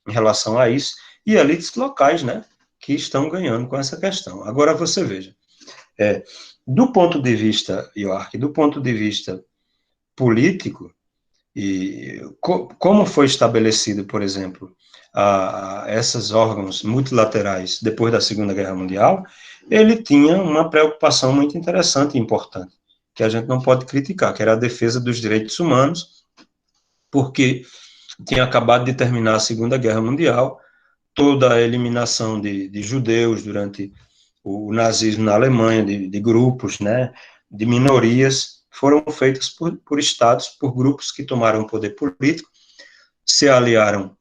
em relação a isso, e elites locais, né, que estão ganhando com essa questão. Agora você veja, do ponto de vista, York, do ponto de vista político, e como foi estabelecido, por exemplo, esses órgãos multilaterais depois da Segunda Guerra Mundial, ele tinha uma preocupação muito interessante e importante, que a gente não pode criticar, que era a defesa dos direitos humanos, porque tinha acabado de terminar a Segunda Guerra Mundial, toda a eliminação de judeus durante o nazismo na Alemanha, de grupos, né, de minorias, foram feitas por estados, por grupos que tomaram o poder político, se aliaram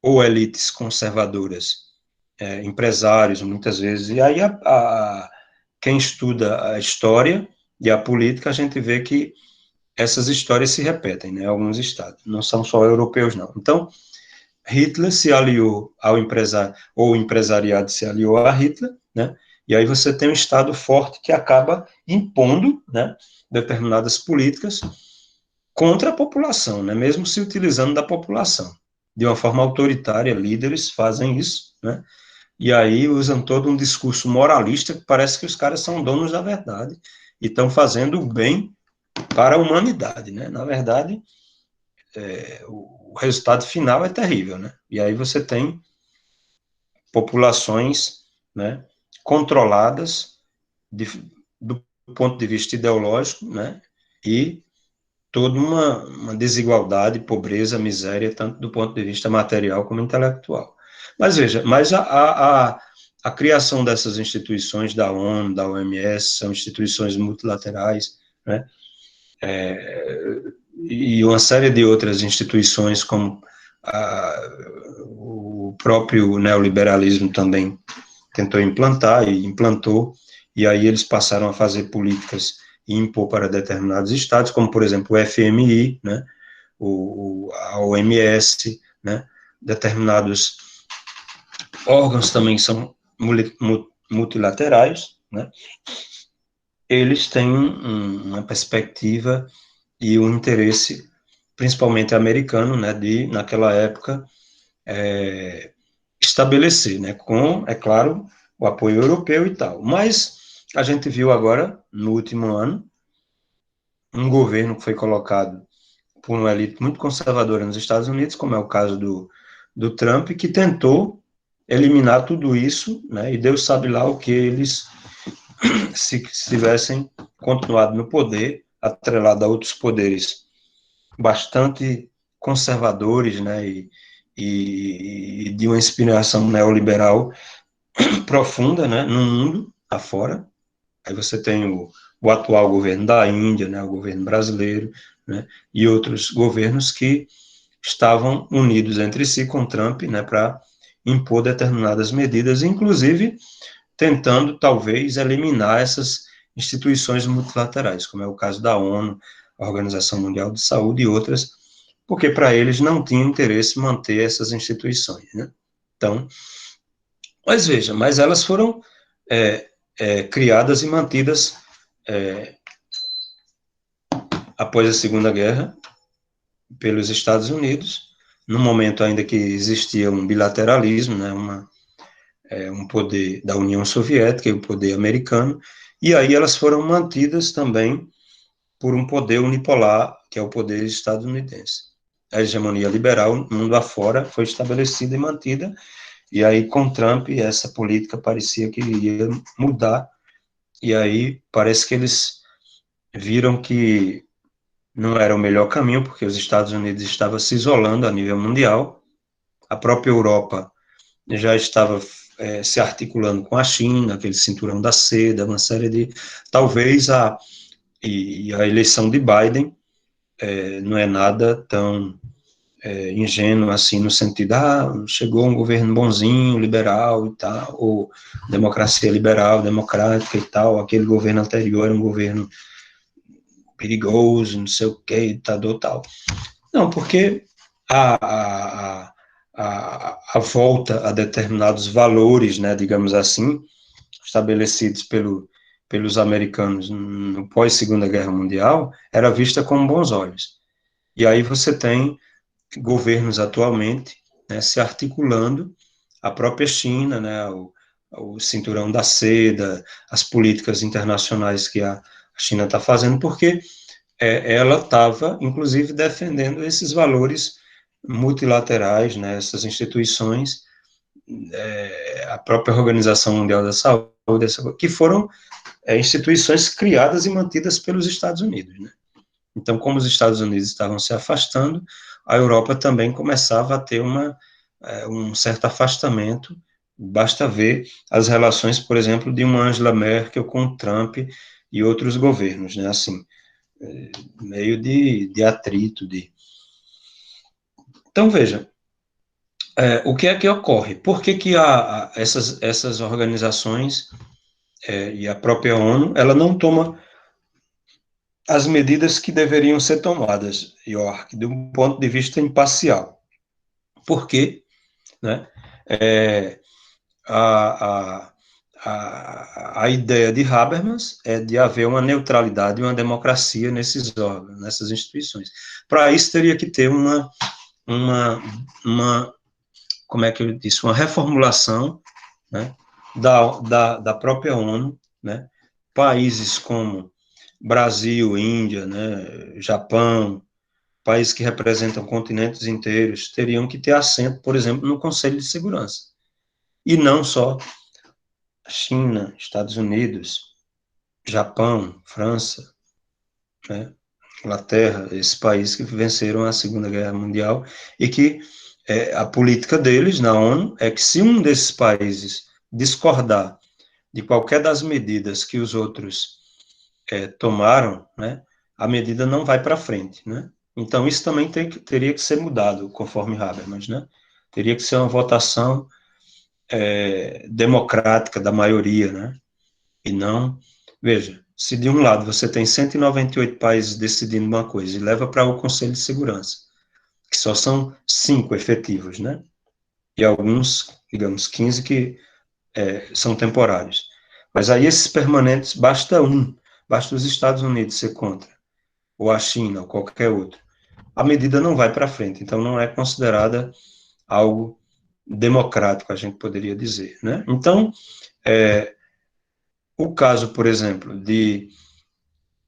ou elites conservadoras, empresários, muitas vezes, e aí quem estuda a história e a política, a gente vê que essas histórias se repetem, né, em alguns estados, não são só europeus, não. Então, Hitler se aliou ao empresário, ou o empresariado se aliou a Hitler, né, e aí você tem um Estado forte que acaba impondo, né, determinadas políticas contra a população, né, mesmo se utilizando da população. De uma forma autoritária, líderes fazem isso, né, e aí usam todo um discurso moralista que parece que os caras são donos da verdade e estão fazendo o bem para a humanidade, né, na verdade, o resultado final é terrível, né, e aí você tem populações, né, controladas do ponto de vista ideológico, né, e toda uma desigualdade, pobreza, miséria, tanto do ponto de vista material como intelectual. Mas veja, a criação dessas instituições da ONU, da OMS, são instituições multilaterais, né, e uma série de outras instituições, como o próprio neoliberalismo também tentou implantar e implantou, e aí eles passaram a fazer políticas e impor para determinados estados, como, por exemplo, o FMI, né, a OMS, né, determinados órgãos também são multilaterais, né, eles têm uma perspectiva e um interesse, principalmente americano, né, de, naquela época, estabelecer, né, com, é claro, o apoio europeu e tal. Mas a gente viu agora, no último ano, um governo que foi colocado por uma elite muito conservadora nos Estados Unidos, como é o caso do Trump, que tentou eliminar tudo isso, né, e Deus sabe lá o que eles, se tivessem continuado no poder, atrelado a outros poderes bastante conservadores, né, e de uma inspiração neoliberal profunda, né, no mundo afora. Aí você tem o atual governo da Índia, né, o governo brasileiro, né, e outros governos que estavam unidos entre si com Trump, né, para impor determinadas medidas, inclusive tentando, talvez, eliminar essas instituições multilaterais, como é o caso da ONU, a Organização Mundial de Saúde e outras, porque para eles não tinha interesse manter essas instituições, né? Então, mas veja, mas elas foram criadas e mantidas após a Segunda Guerra pelos Estados Unidos, no momento ainda que existia um bilateralismo, né, um poder da União Soviética e o poder americano, e aí elas foram mantidas também por um poder unipolar, que é o poder estadunidense. A hegemonia liberal, mundo afora, foi estabelecida e mantida, e aí com Trump essa política parecia que iria mudar, e aí parece que eles viram que não era o melhor caminho, porque os Estados Unidos estavam se isolando a nível mundial, a própria Europa já estava se articulando com a China, aquele cinturão da seda, uma série de... Talvez a eleição de Biden não é nada tão ingênuo, assim, no sentido, chegou um governo bonzinho, liberal e tal, ou democracia liberal, democrática e tal, aquele governo anterior era um governo perigoso, não sei o que, ditador tal. Não, porque a volta a determinados valores, né, digamos assim, estabelecidos pelos americanos no pós-Segunda Guerra Mundial, era vista com bons olhos. E aí você tem governos atualmente, né, se articulando, a própria China, né, o cinturão da seda, as políticas internacionais que a China está fazendo, porque ela estava, inclusive, defendendo esses valores multilaterais, né, essas instituições, a própria Organização Mundial da Saúde, que foram instituições criadas e mantidas pelos Estados Unidos, né? Então, como os Estados Unidos estavam se afastando, a Europa também começava a ter um certo afastamento. Basta ver as relações, por exemplo, de uma Angela Merkel com o Trump e outros governos, né? Assim, meio de atrito. Então, veja, o que é que ocorre? Por que essas organizações e a própria ONU, ela não toma as medidas que deveriam ser tomadas, York, de um ponto de vista imparcial? Porque, né, a ideia de Habermas é de haver uma neutralidade e uma democracia nesses órgãos, nessas instituições. Para isso, teria que ter como é que eu disse, uma reformulação, né, da própria ONU, né, países como Brasil, Índia, né, Japão, países que representam continentes inteiros, teriam que ter assento, por exemplo, no Conselho de Segurança. E não só China, Estados Unidos, Japão, França, né, Inglaterra, esses países que venceram a Segunda Guerra Mundial e que a política deles na ONU é que se um desses países discordar de qualquer das medidas que os outros tomaram, né, a medida não vai para frente, né? Então, isso também teria que ser mudado, conforme Habermas, né? Teria que ser uma votação democrática da maioria, né? E não, veja, se de um lado você tem 198 países decidindo uma coisa e leva para o Conselho de Segurança, que só são 5 efetivos, né? E alguns, digamos, 15 que são temporários. Mas aí esses permanentes, basta os Estados Unidos ser contra, ou a China, ou qualquer outro. A medida não vai para frente, então não é considerada algo democrático, a gente poderia dizer, né? Então, o caso, por exemplo, de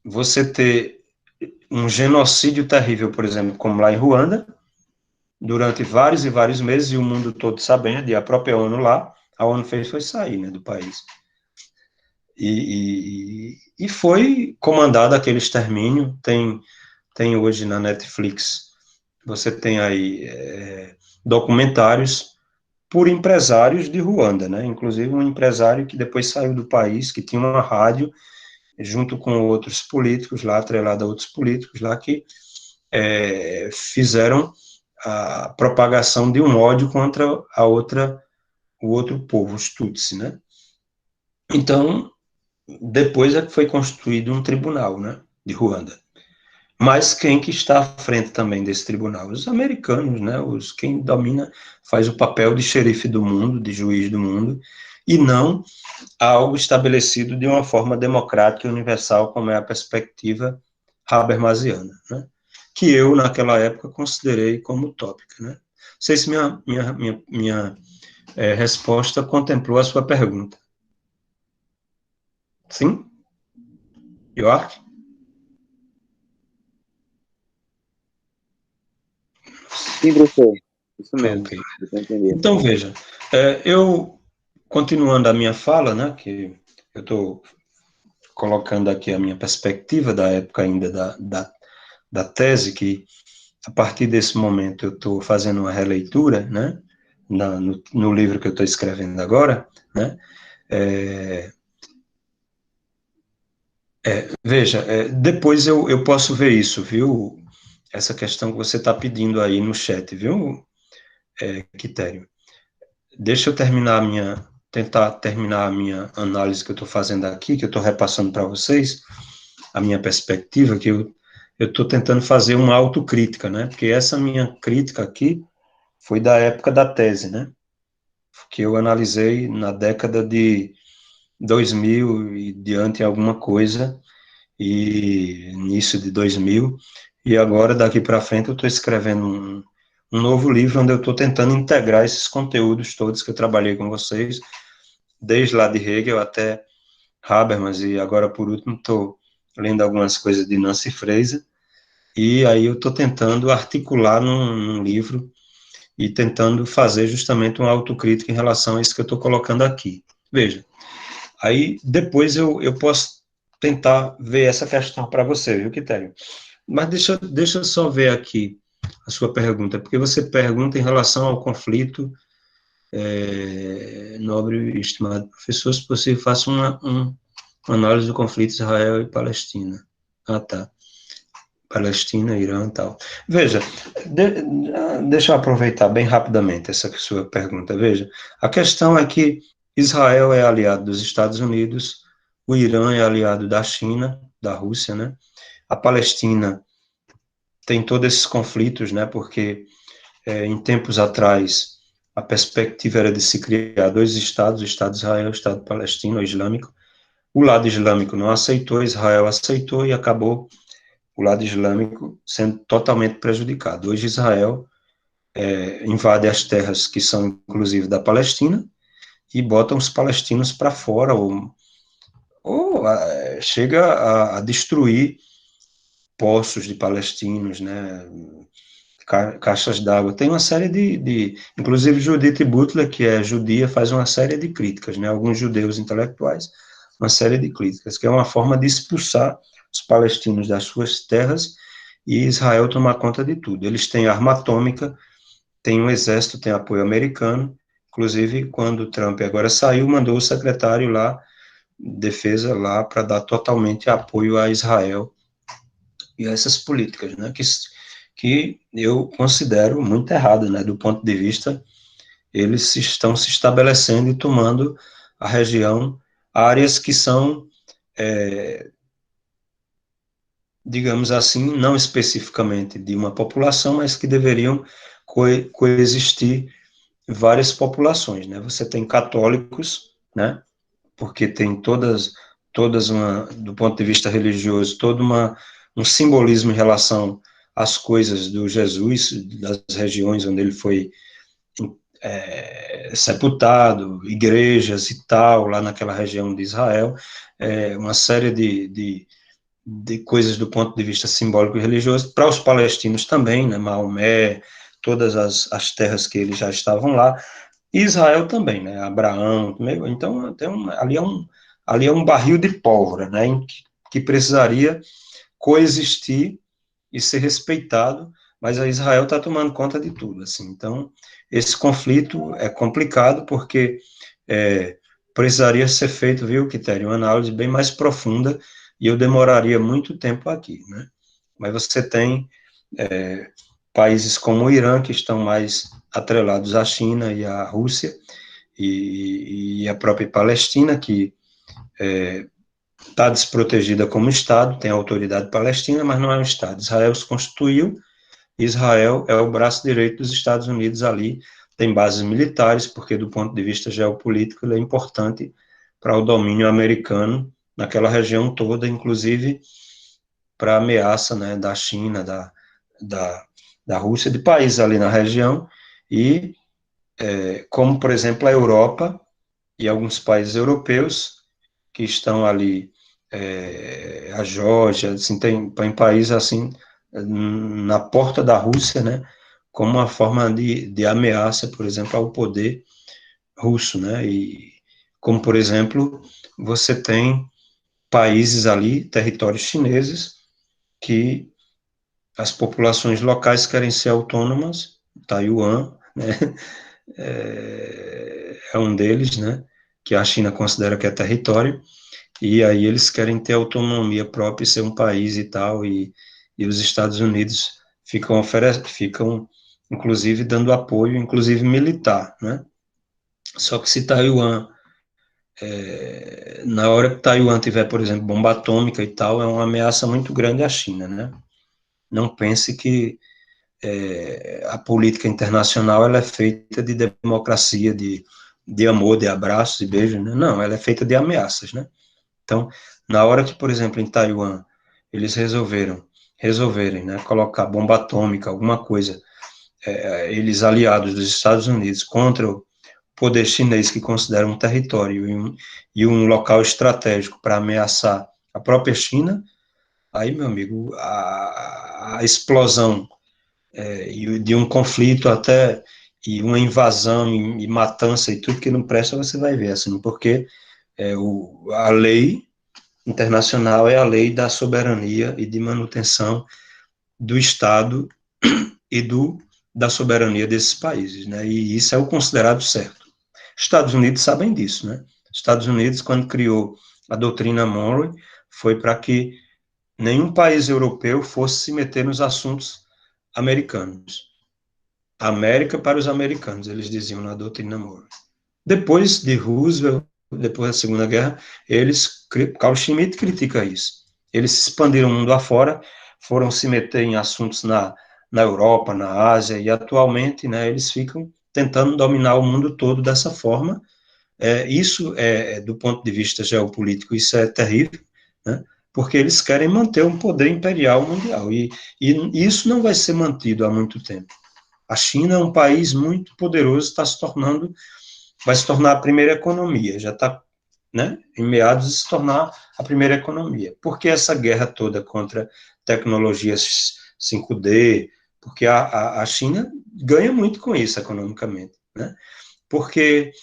você ter um genocídio terrível, por exemplo, como lá em Ruanda, durante vários e vários meses, e o mundo todo sabendo, e a própria ONU lá, a ONU fez foi sair, né, do país. E foi comandado aquele extermínio. Tem hoje na Netflix, você tem aí documentários por empresários de Ruanda, né? Inclusive um empresário que depois saiu do país, que tinha uma rádio, junto com outros políticos lá, atrelado a outros políticos lá, que fizeram a propagação de um ódio contra o outro povo, os Tutsi, né? Então, depois é que foi constituído um tribunal, né, de Ruanda. Mas quem que está à frente também desse tribunal? Os americanos, né, quem domina, faz o papel de xerife do mundo, de juiz do mundo, e não algo estabelecido de uma forma democrática e universal, como é a perspectiva habermasiana, né, que eu, naquela época, considerei como utópica, né. Não sei se minha resposta contemplou a sua pergunta. Sim? York? Sim, professor. Isso mesmo. Ok. Eu entendi. Então, veja, eu, continuando a minha fala, né, que eu estou colocando aqui a minha perspectiva da época ainda da tese, que a partir desse momento eu estou fazendo uma releitura, né, no livro que eu estou escrevendo agora, né, veja, depois eu posso ver isso, viu, essa questão que você está pedindo aí no chat, viu, Quitério? Deixa eu tentar terminar a minha análise que eu estou fazendo aqui, que eu estou repassando para vocês, a minha perspectiva, que eu estou tentando fazer uma autocrítica, né? Porque essa minha crítica aqui foi da época da tese, né? Que eu analisei na década de 2000 e diante alguma coisa, e início de 2000, e agora, daqui para frente, eu estou escrevendo um novo livro onde eu estou tentando integrar esses conteúdos todos que eu trabalhei com vocês, desde lá de Hegel até Habermas, e agora, por último, estou lendo algumas coisas de Nancy Fraser, e aí eu estou tentando articular num livro e tentando fazer justamente uma autocrítica em relação a isso que eu estou colocando aqui. Veja, aí depois eu posso tentar ver essa questão para você, viu, Quitério? Mas deixa eu só ver aqui a sua pergunta, porque você pergunta em relação ao conflito, nobre e estimado professor, se possível, faça uma análise do conflito Israel e Palestina. Ah, tá. Palestina, Irã e tal. Veja, deixa eu aproveitar bem rapidamente essa sua pergunta. Veja, a questão é que Israel é aliado dos Estados Unidos, o Irã é aliado da China, da Rússia, né? A Palestina tem todos esses conflitos, né? Porque em tempos atrás a perspectiva era de se criar dois estados, o Estado de Israel e o Estado palestino, o islâmico. O lado islâmico não aceitou, Israel aceitou e acabou o lado islâmico sendo totalmente prejudicado. Hoje Israel invade as terras que são inclusive da Palestina e botam os palestinos para fora ou chega a destruir poços de palestinos, né, caixas d'água. Tem uma série inclusive Judith Butler, que é judia, faz uma série de críticas, né, alguns judeus intelectuais, uma série de críticas, que é uma forma de expulsar os palestinos das suas terras e Israel tomar conta de tudo. Eles têm arma atômica, têm um exército, têm apoio americano, inclusive quando Trump agora saiu, mandou o secretário lá, defesa lá, para dar totalmente apoio a Israel e a essas políticas, né, que eu considero muito errado, né, do ponto de vista, eles estão se estabelecendo e tomando a região, áreas que são, digamos assim, não especificamente de uma população, mas que deveriam coexistir várias populações, né, você tem católicos, né, porque tem todas do ponto de vista religioso, um simbolismo em relação às coisas do Jesus, das regiões onde ele foi sepultado, igrejas e tal, lá naquela região de Israel, uma série de coisas do ponto de vista simbólico e religioso, para os palestinos também, né, Maomé, todas as terras que eles já estavam lá, e Israel também, né, Abraão, então ali é um barril de pólvora, né, que precisaria coexistir e ser respeitado, mas a Israel está tomando conta de tudo, assim, então esse conflito é complicado porque precisaria ser feito, viu, Quitério, uma análise bem mais profunda e eu demoraria muito tempo aqui, né, mas você tem países como o Irã, que estão mais atrelados à China e à Rússia, e a própria Palestina, que está desprotegida como Estado, tem a autoridade palestina, mas não é um Estado. Israel se constituiu, Israel é o braço direito dos Estados Unidos ali, tem bases militares, porque do ponto de vista geopolítico ele é importante para o domínio americano naquela região toda, inclusive para a ameaça, né, da China, da Rússia, de países ali na região, e como, por exemplo, a Europa e alguns países europeus que estão ali, a Geórgia, assim, tem países assim, na porta da Rússia, né, como uma forma de ameaça, por exemplo, ao poder russo, né, e como, por exemplo, você tem países ali, territórios chineses, que as populações locais querem ser autônomas, Taiwan, né, é um deles, né, que a China considera que é território, e aí eles querem ter autonomia própria e ser um país e tal, e os Estados Unidos ficam inclusive, dando apoio, inclusive militar, né? Só que se Taiwan, na hora que Taiwan tiver, por exemplo, bomba atômica e tal, é uma ameaça muito grande à China, né? Não pense que a política internacional ela é feita de democracia, de amor, de abraços e beijos, né? Não, ela é feita de ameaças, né? Então, na hora que, por exemplo, em Taiwan, eles resolverem, né, colocar bomba atômica, alguma coisa, eles aliados dos Estados Unidos contra o poder chinês que considera um território e um local estratégico para ameaçar a própria China, aí, meu amigo, a explosão de um conflito até e uma invasão e matança e tudo que não presta, você vai ver, assim, porque a lei internacional é a lei da soberania e de manutenção do Estado e da soberania desses países, né? E isso é o considerado certo. Estados Unidos sabem disso, né? Estados Unidos, quando criou a doutrina Monroe, foi para que nenhum país europeu fosse se meter nos assuntos americanos. América para os americanos, eles diziam na doutrina Monroe. Depois de Roosevelt, depois da Segunda Guerra, Carl Schmitt critica isso. Eles se expandiram o mundo afora, foram se meter em assuntos na Europa, na Ásia, e atualmente, né, eles ficam tentando dominar o mundo todo dessa forma. Isso, do ponto de vista geopolítico, isso é terrível, né, porque eles querem manter um poder imperial mundial, e isso não vai ser mantido há muito tempo. A China é um país muito poderoso, vai se tornar a primeira economia, já está, né, em meados de se tornar a primeira economia. Por que essa guerra toda contra tecnologias 5D? Porque a China ganha muito com isso economicamente, né? Porque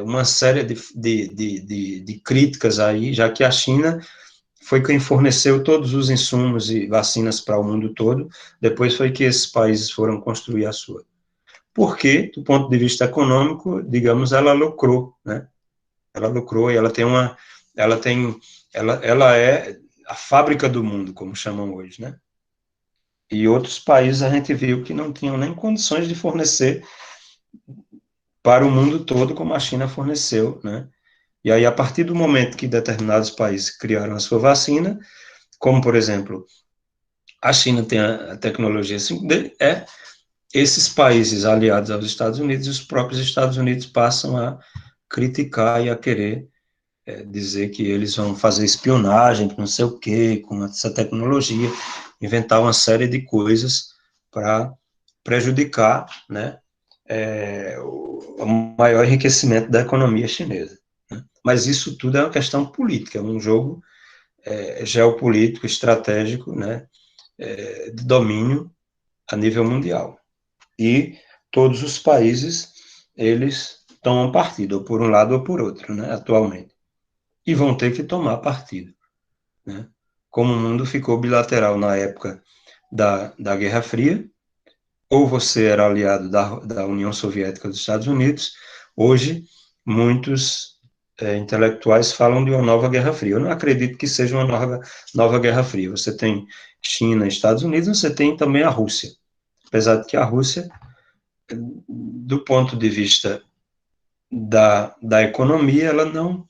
uma série de críticas aí, já que a China foi quem forneceu todos os insumos e vacinas para o mundo todo, depois foi que esses países foram construir a sua. Porque, do ponto de vista econômico, digamos, ela lucrou, né? Ela lucrou e ela é a fábrica do mundo, como chamam hoje, né? E outros países a gente viu que não tinham nem condições de fornecer para o mundo todo como a China forneceu, né? E aí, a partir do momento que determinados países criaram a sua vacina, como, por exemplo, a China tem a tecnologia 5D, esses países aliados aos Estados Unidos, os próprios Estados Unidos passam a criticar e a querer dizer que eles vão fazer espionagem, não sei o quê, com essa tecnologia, inventar uma série de coisas para prejudicar, né, o maior enriquecimento da economia chinesa. Né? Mas isso tudo é uma questão política, é um jogo geopolítico, estratégico, né, de domínio a nível mundial. E todos os países, eles tomam partido, ou por um lado ou por outro, né, atualmente. E vão ter que tomar partido, né? Como o mundo ficou bilateral na época da Guerra Fria, ou você era aliado da União Soviética dos Estados Unidos, hoje muitos intelectuais falam de uma nova Guerra Fria. Eu não acredito que seja uma nova Guerra Fria. Você tem China e Estados Unidos, você tem também a Rússia. Apesar de que a Rússia, do ponto de vista da economia, ela não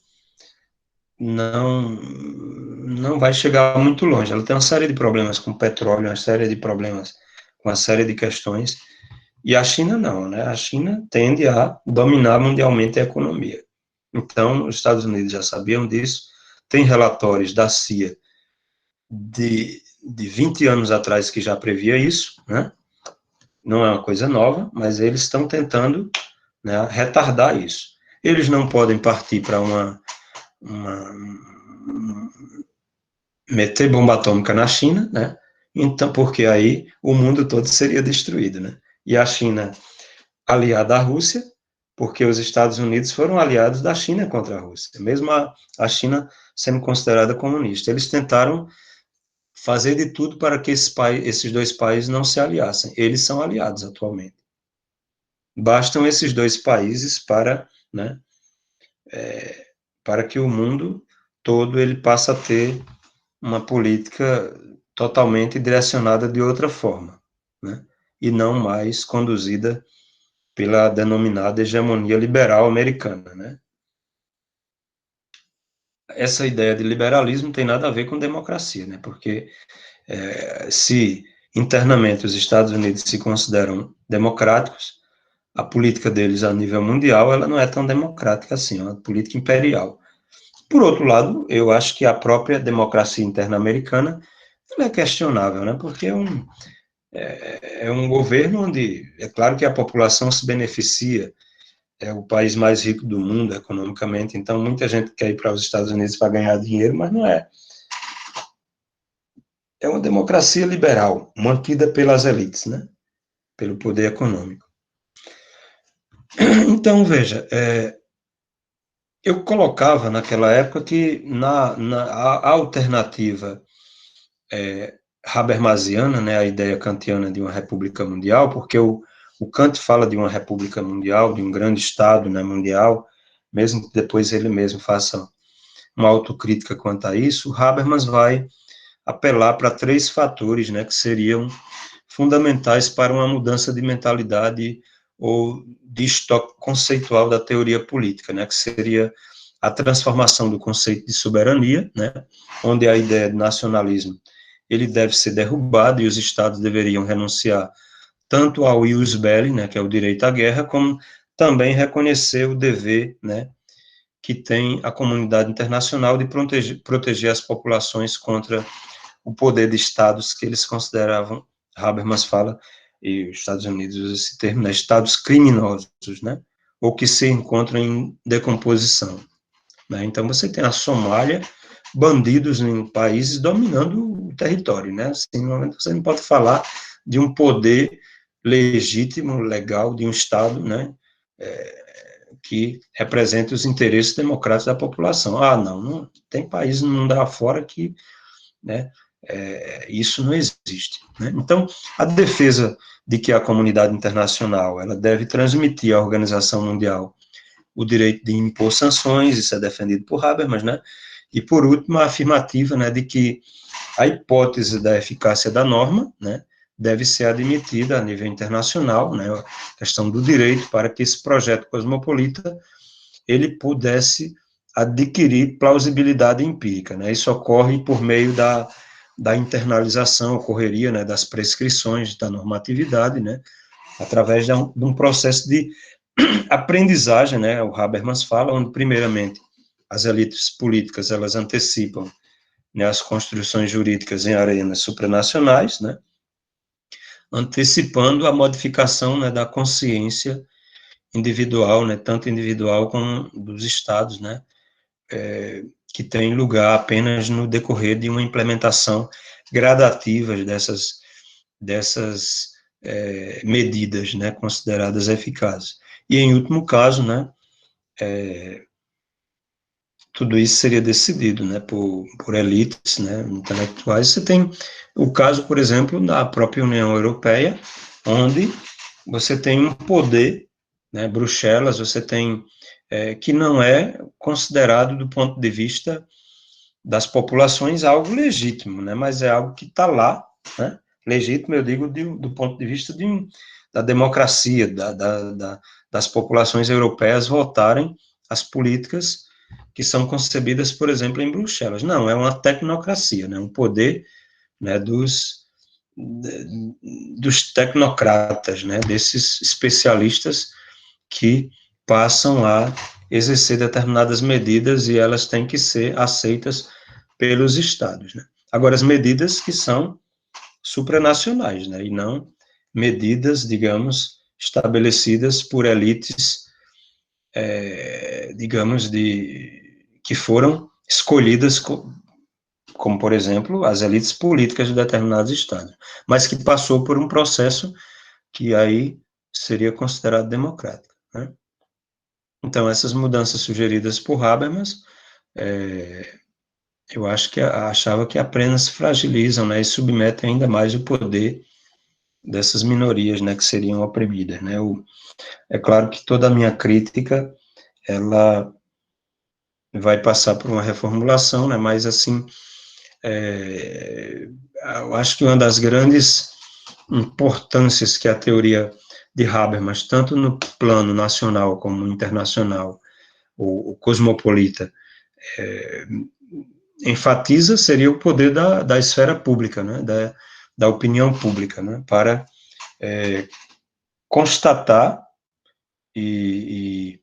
vai chegar muito longe. Ela tem uma série de problemas com petróleo, uma série de problemas com uma série de questões, e a China não, né? A China tende a dominar mundialmente a economia. Então, os Estados Unidos já sabiam disso, tem relatórios da CIA de 20 anos atrás que já previa isso, né? Não é uma coisa nova, mas eles estão tentando, né, retardar isso. Eles não podem partir para meter bomba atômica na China, né? Então, porque aí o mundo todo seria destruído, né? E a China aliada à Rússia, porque os Estados Unidos foram aliados da China contra a Rússia, mesmo a China sendo considerada comunista. Eles tentaram fazer de tudo para que esses dois países não se aliassem. Eles são aliados atualmente. Bastam esses dois países para, né, para que o mundo todo ele passe a ter uma política totalmente direcionada de outra forma, né? E não mais conduzida pela denominada hegemonia liberal americana, né? Essa ideia de liberalismo tem nada a ver com democracia, né? Porque se internamente os Estados Unidos se consideram democráticos, a política deles a nível mundial, ela não é tão democrática assim, é uma política imperial. Por outro lado, eu acho que a própria democracia interna americana, ela é questionável, né? Porque é um governo onde, é claro que a população se beneficia, é o país mais rico do mundo economicamente, então muita gente quer ir para os Estados Unidos para ganhar dinheiro, mas não é. É uma democracia liberal, mantida pelas elites, né? Pelo poder econômico. Então, veja, eu colocava naquela época que a alternativa habermasiana, né, a ideia kantiana de uma república mundial, porque o Kant fala de uma república mundial, de um grande Estado, né, mundial, mesmo que depois ele mesmo faça uma autocrítica quanto a isso, o Habermas vai apelar para 3 fatores, né, que seriam fundamentais para uma mudança de mentalidade ou de estoque conceitual da teoria política, né, que seria a transformação do conceito de soberania, né, onde a ideia de nacionalismo ele deve ser derrubado e os estados deveriam renunciar tanto ao ius belli, né, que é o direito à guerra, como também reconhecer o dever, né, que tem a comunidade internacional de proteger as populações contra o poder de estados que eles consideravam, Habermas fala, e os Estados Unidos usa esse termo, né, estados criminosos, né, ou que se encontram em decomposição. Né? Então, você tem a Somália, bandidos em países dominando o território, né? Assim, no momento você não pode falar de um poder legítimo, legal, de um Estado, né, que represente os interesses democráticos da população. Ah, não tem país no mundo afora que, né, isso não existe. Né? Então, a defesa de que a comunidade internacional ela deve transmitir à Organização Mundial o direito de impor sanções, isso é defendido por Habermas, né? E, por último, a afirmativa, né, de que a hipótese da eficácia da norma, né, deve ser admitida a nível internacional, né, a questão do direito para que esse projeto cosmopolita ele pudesse adquirir plausibilidade empírica, né? Isso ocorre por meio da internalização, ocorreria, né, das prescrições da normatividade, né, através de um processo de aprendizagem, né, o Habermas fala, onde, primeiramente, as elites políticas, elas antecipam, né, as construções jurídicas em arenas supranacionais, né, antecipando a modificação, né, da consciência individual, né, tanto individual como dos estados, né, que tem lugar apenas no decorrer de uma implementação gradativa dessas medidas, né, consideradas eficazes. E, em último caso, né, tudo isso seria decidido, né, por elites, né, intelectuais. Você tem o caso, por exemplo, da própria União Europeia, onde você tem um poder, né, Bruxelas, você tem, que não é considerado, do ponto de vista das populações, algo legítimo, né, mas é algo que está lá, né, legítimo, eu digo, do ponto de vista da democracia, das populações europeias votarem as políticas que são concebidas, por exemplo, em Bruxelas. Não, é uma tecnocracia, né, um poder, né, dos tecnocratas, né, desses especialistas que passam a exercer determinadas medidas e elas têm que ser aceitas pelos estados, né. Agora, as medidas que são supranacionais, né, e não medidas, digamos, estabelecidas por elites, digamos, que foram escolhidas como, por exemplo, as elites políticas de determinados estados, mas que passou por um processo que aí seria considerado democrático, né? Então, essas mudanças sugeridas por Habermas, eu acho que achava que apenas fragilizam, né, e submetem ainda mais o poder dessas minorias, né, que seriam oprimidas, né? É claro que toda a minha crítica, ela vai passar por uma reformulação, né, mas, assim, eu acho que uma das grandes importâncias que a teoria de Habermas, tanto no plano nacional como internacional, o cosmopolita, enfatiza, seria o poder da esfera pública, né, da opinião pública, né, para constatar e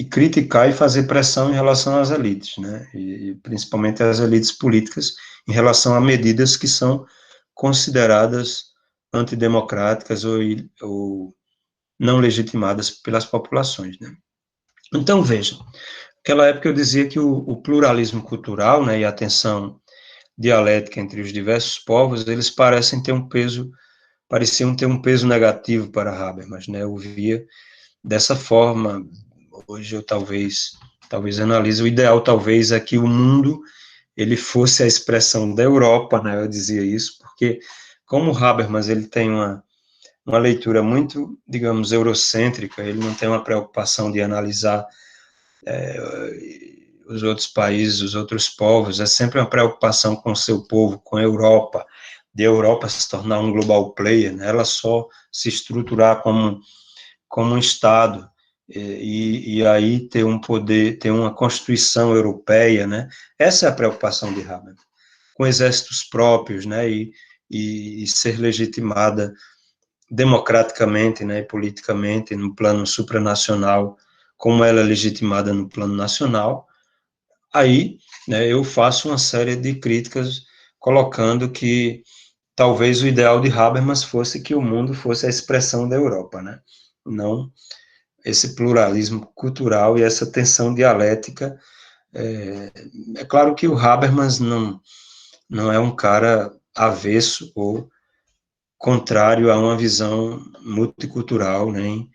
criticar e fazer pressão em relação às elites, né, e principalmente às elites políticas, em relação a medidas que são consideradas antidemocráticas ou não legitimadas pelas populações, né. Então, veja, naquela época eu dizia que o pluralismo cultural, né, e a tensão dialética entre os diversos povos, eles pareciam ter um peso negativo para Habermas, né, eu via dessa forma. Hoje eu talvez analise, o ideal talvez é que o mundo, ele fosse a expressão da Europa, né, eu dizia isso, porque como Habermas, ele tem uma leitura muito, digamos, eurocêntrica, ele não tem uma preocupação de analisar os outros países, os outros povos, é sempre uma preocupação com o seu povo, com a Europa, de a Europa se tornar um global player, né, ela só se estruturar como um Estado, e aí ter um poder, ter uma Constituição europeia, né, essa é a preocupação de Habermas, com exércitos próprios, né, e ser legitimada democraticamente, né, e politicamente, no plano supranacional, como ela é legitimada no plano nacional. Aí, né, eu faço uma série de críticas colocando que talvez o ideal de Habermas fosse que o mundo fosse a expressão da Europa, né, não esse pluralismo cultural e essa tensão dialética. É claro que o Habermas não é um cara avesso ou contrário a uma visão multicultural, nem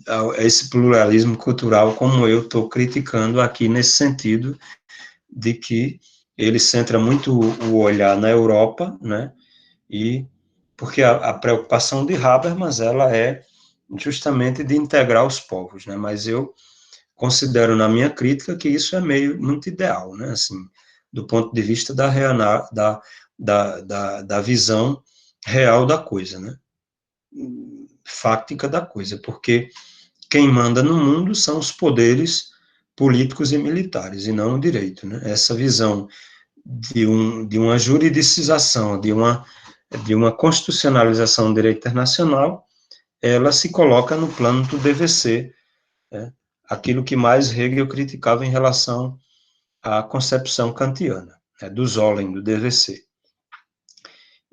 a esse pluralismo cultural, como eu estou criticando aqui nesse sentido, de que ele centra muito o olhar na Europa, né, e porque a preocupação de Habermas, ela é justamente de integrar os povos, né, mas eu considero na minha crítica que isso é muito ideal, né, assim, do ponto de vista da visão real da coisa, né, fáctica da coisa, porque quem manda no mundo são os poderes políticos e militares, e não o direito, né, essa visão de uma juridicização, de uma constitucionalização do direito internacional, ela se coloca no plano do dever ser, né, aquilo que mais Hegel criticava em relação à concepção kantiana, né, do Solem, do dever ser.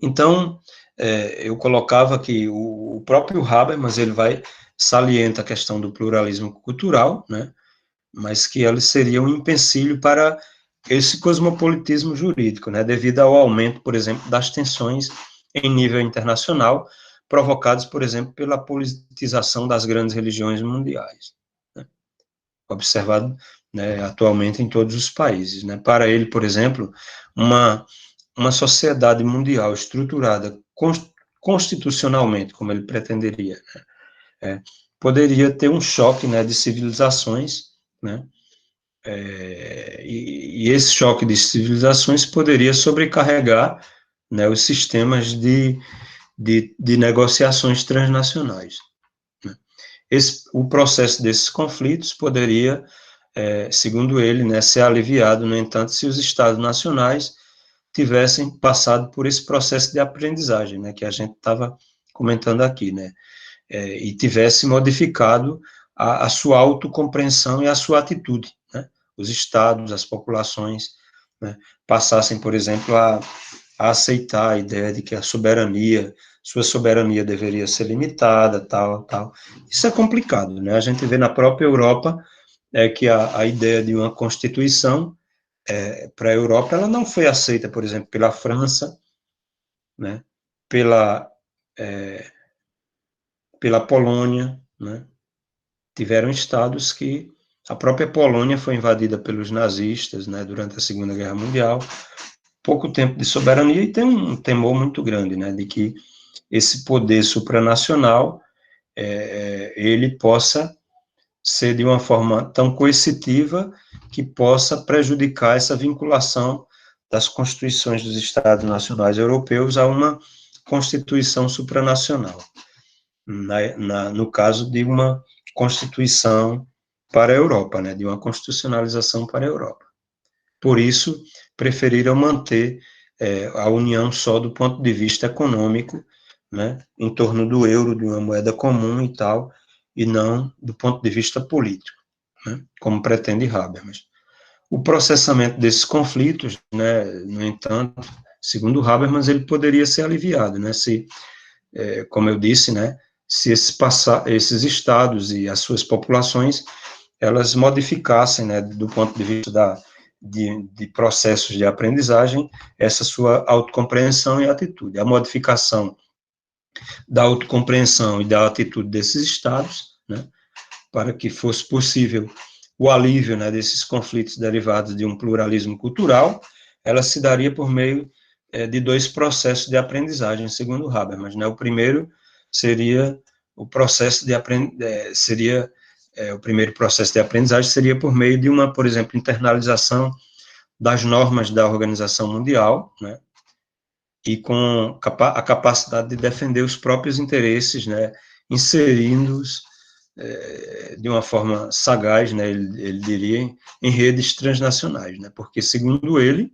Então, eu colocava que o próprio Habermas, ele salienta a questão do pluralismo cultural, né, mas que ele seria um empecilho para esse cosmopolitismo jurídico, né, devido ao aumento, por exemplo, das tensões em nível internacional, provocados, por exemplo, pela politização das grandes religiões mundiais, né, observado, né, atualmente em todos os países, né. Para ele, por exemplo, uma sociedade mundial estruturada constitucionalmente, como ele pretenderia, né, poderia ter um choque, né, de civilizações, né, e esse choque de civilizações poderia sobrecarregar, né, os sistemas de negociações transnacionais, né. O processo desses conflitos poderia, segundo ele, né, ser aliviado, no entanto, se os Estados nacionais tivessem passado por esse processo de aprendizagem, né, que a gente estava comentando aqui, né, e tivesse modificado a sua autocompreensão e a sua atitude, né, os estados, as populações, né, passassem, por exemplo, a aceitar a ideia de que sua soberania deveria ser limitada, tal. Isso é complicado, né, a gente vê na própria Europa que a ideia de uma constituição para a Europa, ela não foi aceita, por exemplo, pela França, né, pela Polônia, né, tiveram estados que a própria Polônia foi invadida pelos nazistas, né, durante a Segunda Guerra Mundial, pouco tempo de soberania, e tem um temor muito grande, né, de que esse poder supranacional, ele possa ser de uma forma tão coercitiva que possa prejudicar essa vinculação das constituições dos Estados nacionais europeus a uma constituição supranacional, no caso de uma constituição para a Europa, né, de uma constitucionalização para a Europa. Por isso, preferiram manter a União só do ponto de vista econômico, né, em torno do euro, de uma moeda comum e tal, e não do ponto de vista político, né, como pretende Habermas. O processamento desses conflitos, né, no entanto, segundo Habermas, ele poderia ser aliviado, né, se, como eu disse, né, se esses estados e as suas populações, elas modificassem, né, do ponto de vista de processos de aprendizagem, essa sua autocompreensão e atitude. A modificação da autocompreensão e da atitude desses estados, né, para que fosse possível o alívio, né, desses conflitos derivados de um pluralismo cultural, ela se daria por meio de dois processos de aprendizagem, segundo Habermas, né? O primeiro seria o processo de o primeiro processo de aprendizagem seria por meio de uma, por exemplo, internalização das normas da Organização Mundial, né? E com a capacidade de defender os próprios interesses, né? Inserindo-os de uma forma sagaz, né, ele diria, em redes transnacionais, né, porque, segundo ele,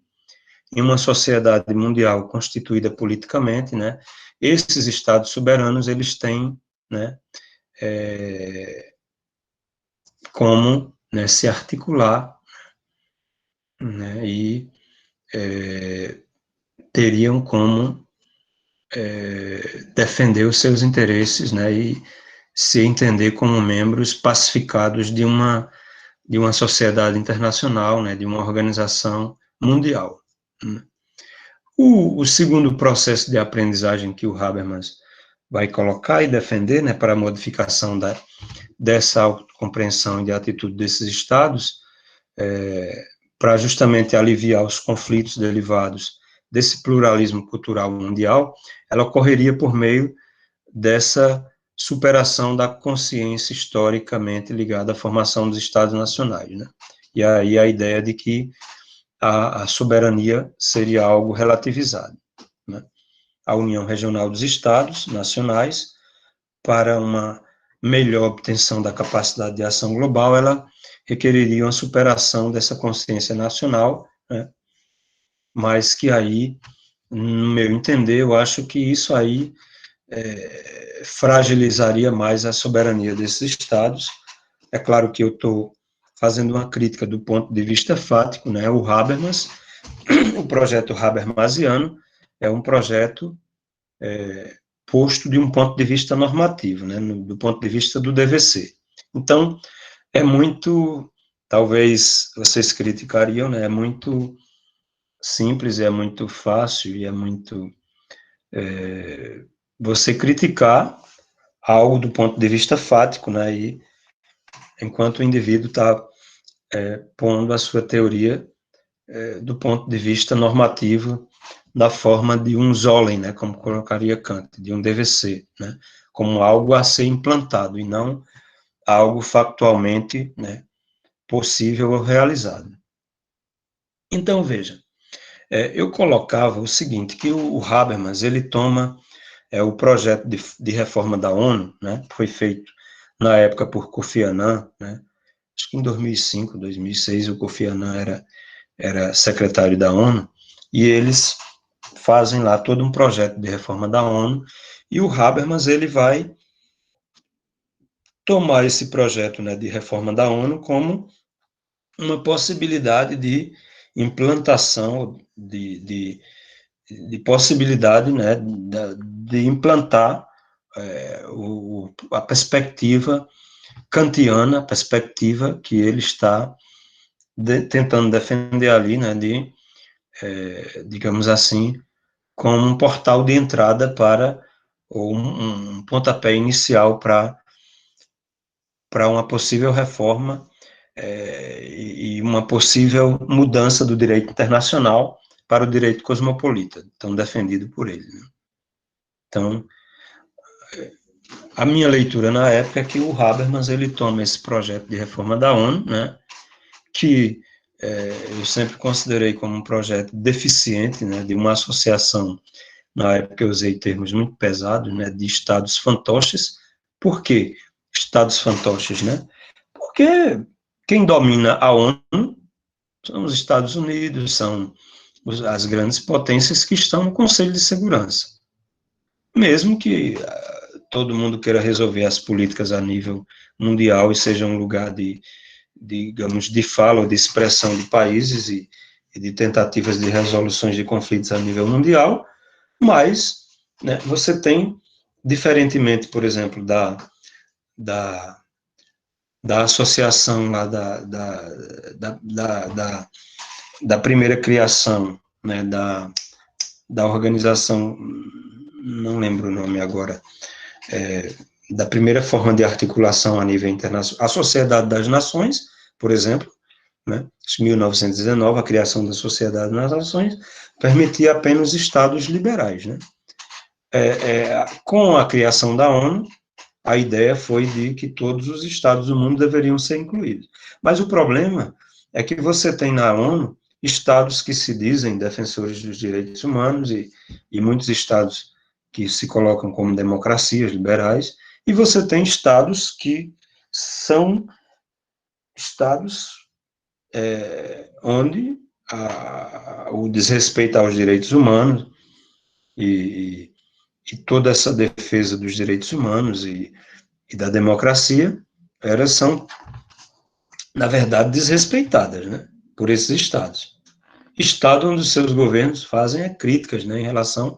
em uma sociedade mundial constituída politicamente, né, esses estados soberanos, eles têm, né, como, né, se articular, né, e teriam como defender os seus interesses, né, e se entender como membros pacificados de uma sociedade internacional, né, de uma organização mundial. Né. O segundo processo de aprendizagem que o Habermas vai colocar e defender, né, para a modificação dessa autocompreensão e de atitude desses estados, para justamente aliviar os conflitos derivados desse pluralismo cultural mundial, ela ocorreria por meio dessa superação da consciência historicamente ligada à formação dos Estados nacionais, né? E aí a ideia de que a soberania seria algo relativizado, né? A união regional dos Estados nacionais, para uma melhor obtenção da capacidade de ação global, ela requeriria uma superação dessa consciência nacional, né? Mas que aí, no meu entender, eu acho que isso aí fragilizaria mais a soberania desses estados. É claro que eu estou fazendo uma crítica do ponto de vista fático, né? O Habermas, o projeto habermasiano, é um projeto posto de um ponto de vista normativo, né? Do ponto de vista do DVC. Então, é muito, talvez vocês criticariam, né? É muito simples, é muito fácil e é muito você criticar algo do ponto de vista fático, né, e enquanto o indivíduo está pondo a sua teoria do ponto de vista normativo, da forma de um Zollern, né, como colocaria Kant, de um DVC, né, como algo a ser implantado, e não algo factualmente, né, possível ou realizado. Então, veja, eu colocava o seguinte, que o Habermas, ele toma o projeto de reforma da ONU, né, foi feito na época por Kofi Annan, né, acho que em 2005, 2006, o Kofi Annan era secretário da ONU, e eles fazem lá todo um projeto de reforma da ONU, e o Habermas, ele vai tomar esse projeto, né, de reforma da ONU como uma possibilidade de implantação, de possibilidade, né, de implantar a perspectiva kantiana, a perspectiva que ele está tentando defender ali, né, digamos assim, como um portal de entrada ou um pontapé inicial para uma possível reforma e uma possível mudança do direito internacional para o direito cosmopolita, tão defendido por ele, né? Então, a minha leitura na época é que o Habermas, ele toma esse projeto de reforma da ONU, né, que eu sempre considerei como um projeto deficiente, né, de uma associação. Na época eu usei termos muito pesados, né, de estados fantoches. Por quê estados fantoches, né? Porque quem domina a ONU são os Estados Unidos, são as grandes potências que estão no Conselho de Segurança. Mesmo que todo mundo queira resolver as políticas a nível mundial e seja um lugar digamos, de fala ou de expressão de países e de tentativas de resoluções de conflitos a nível mundial, mas, né, você tem, diferentemente, por exemplo, da associação lá da primeira criação, né, da organização, não lembro o nome agora, da primeira forma de articulação a nível internacional, a Sociedade das Nações, por exemplo, né, em 1919, a criação da Sociedade das Nações permitia apenas estados liberais, né? Com a criação da ONU, a ideia foi de que todos os estados do mundo deveriam ser incluídos. Mas o problema é que você tem na ONU estados que se dizem defensores dos direitos humanos e muitos estados que se colocam como democracias liberais, e você tem estados que são estados onde o desrespeito aos direitos humanos e toda essa defesa dos direitos humanos e da democracia, elas são, na verdade, desrespeitadas, né, por esses estados. Estado onde os seus governos fazem críticas, né, em relação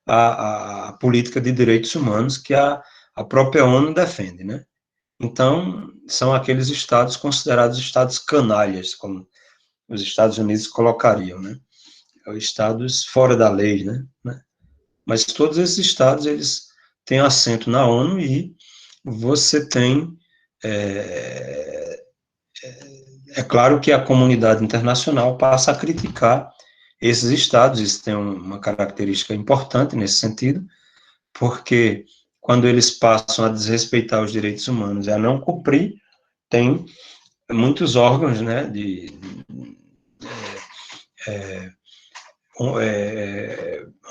à política de direitos humanos que a própria ONU defende, né. Então, são aqueles estados considerados estados canalhas, como os Estados Unidos colocariam, né, estados fora da lei, né. Mas todos esses estados, eles têm assento na ONU e você tem, claro que a comunidade internacional passa a criticar esses estados, isso tem uma característica importante nesse sentido, porque quando eles passam a desrespeitar os direitos humanos e a não cumprir, tem muitos órgãos, né,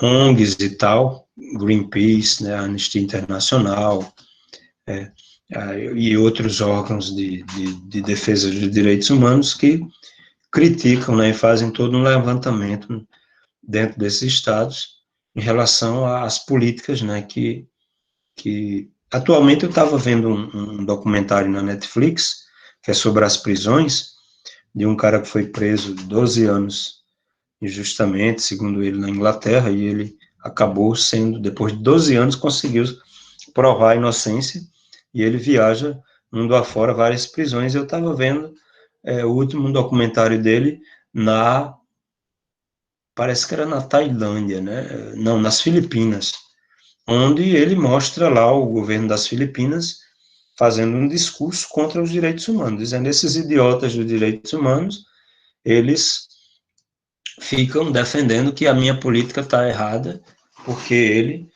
ONGs e tal, Greenpeace, né, Anistia Internacional, e outros órgãos de defesa dos direitos humanos que criticam, né, e fazem todo um levantamento dentro desses estados em relação às políticas, né, que atualmente eu estava vendo um documentário na Netflix, que é sobre as prisões, de um cara que foi preso 12 anos injustamente, segundo ele, na Inglaterra, e ele acabou sendo, depois de 12 anos, conseguiu provar a inocência, e ele viaja mundo afora, várias prisões. Eu estava vendo o último documentário dele parece que era na Tailândia, né? Não, nas Filipinas, onde ele mostra lá o governo das Filipinas fazendo um discurso contra os direitos humanos, dizendo esses idiotas dos direitos humanos, eles ficam defendendo que a minha política está errada, porque ele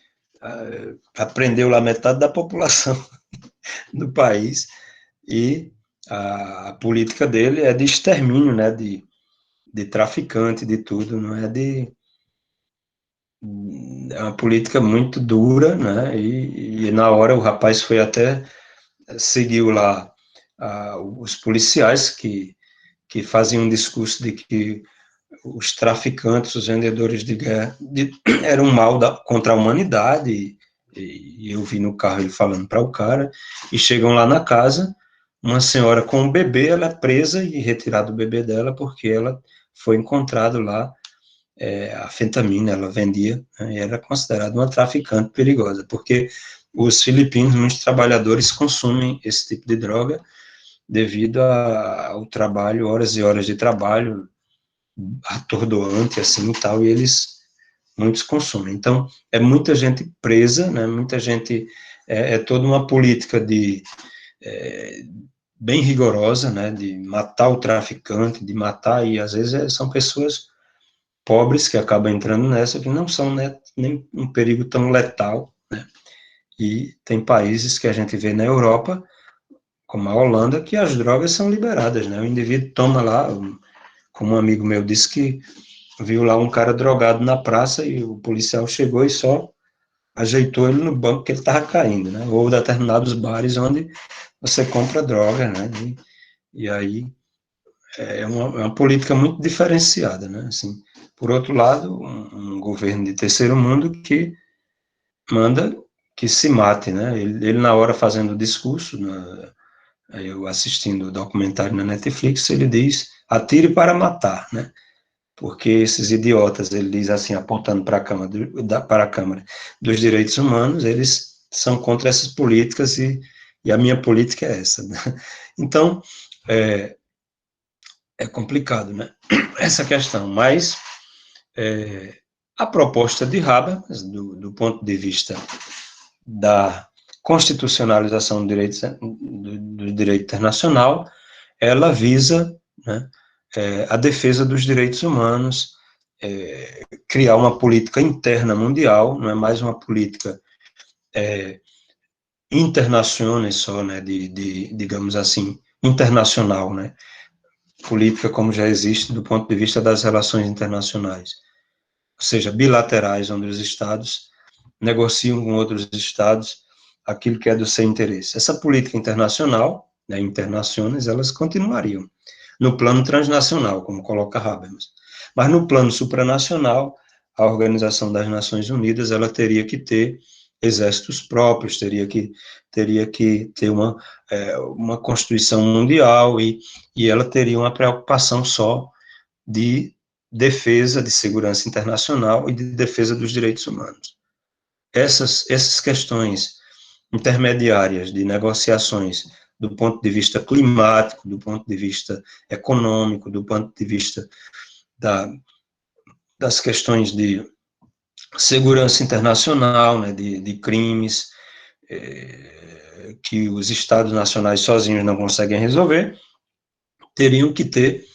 prendeu lá metade da população do país e a política dele é de extermínio, né, de traficante, de tudo, não é é uma política muito dura, né, e na hora o rapaz foi até, seguiu lá os policiais que faziam um discurso de que os traficantes, os vendedores de guerra, eram um mal contra a humanidade, e eu vi no carro ele falando para o cara, e chegam lá na casa, uma senhora com um bebê, ela é presa e retirado o bebê dela, porque ela foi encontrado lá, a fentamina, ela vendia, né, e era considerada uma traficante perigosa, porque os filipinos, muitos trabalhadores consumem esse tipo de droga, devido ao trabalho, horas e horas de trabalho, atordoante, assim, e tal, e muitos consomem. Então, é muita gente presa, né, muita gente, toda uma política bem rigorosa, né, de matar o traficante, de matar, e às vezes são pessoas pobres que acabam entrando nessa, que não são, né, nem um perigo tão letal, né, e tem países que a gente vê na Europa, como a Holanda, que as drogas são liberadas, né, o indivíduo toma lá como um amigo meu disse que viu lá um cara drogado na praça e o policial chegou e só ajeitou ele no banco que ele estava caindo, né? Ou determinados bares onde você compra droga, né? E aí é uma política muito diferenciada, né? Assim, por outro lado, um governo de terceiro mundo que manda que se mate, né? Ele na hora fazendo o discurso, eu assistindo o documentário na Netflix, ele diz, atire para matar, né? Porque esses idiotas, ele diz assim, apontando para para a Câmara dos Direitos Humanos, eles são contra essas políticas e a minha política é essa, né? Então, é complicado, né? Essa questão, mas a proposta de Habermas, do ponto de vista da constitucionalização do direito internacional, ela visa, né, a defesa dos direitos humanos, criar uma política interna mundial, não é mais uma política internacional só, né, digamos assim, internacional, né, política como já existe do ponto de vista das relações internacionais, ou seja, bilaterais, onde os estados negociam com outros estados aquilo que é do seu interesse. Essa política internacional, né, internacionais, elas continuariam no plano transnacional, como coloca Habermas. Mas no plano supranacional, a Organização das Nações Unidas, ela teria que ter exércitos próprios, teria que ter uma Constituição Mundial e ela teria uma preocupação só de defesa, de segurança internacional e de defesa dos direitos humanos. Essas questões intermediárias de negociações do ponto de vista climático, do ponto de vista econômico, do ponto de vista das questões de segurança internacional, né, de crimes que os estados nacionais sozinhos não conseguem resolver, teriam que ter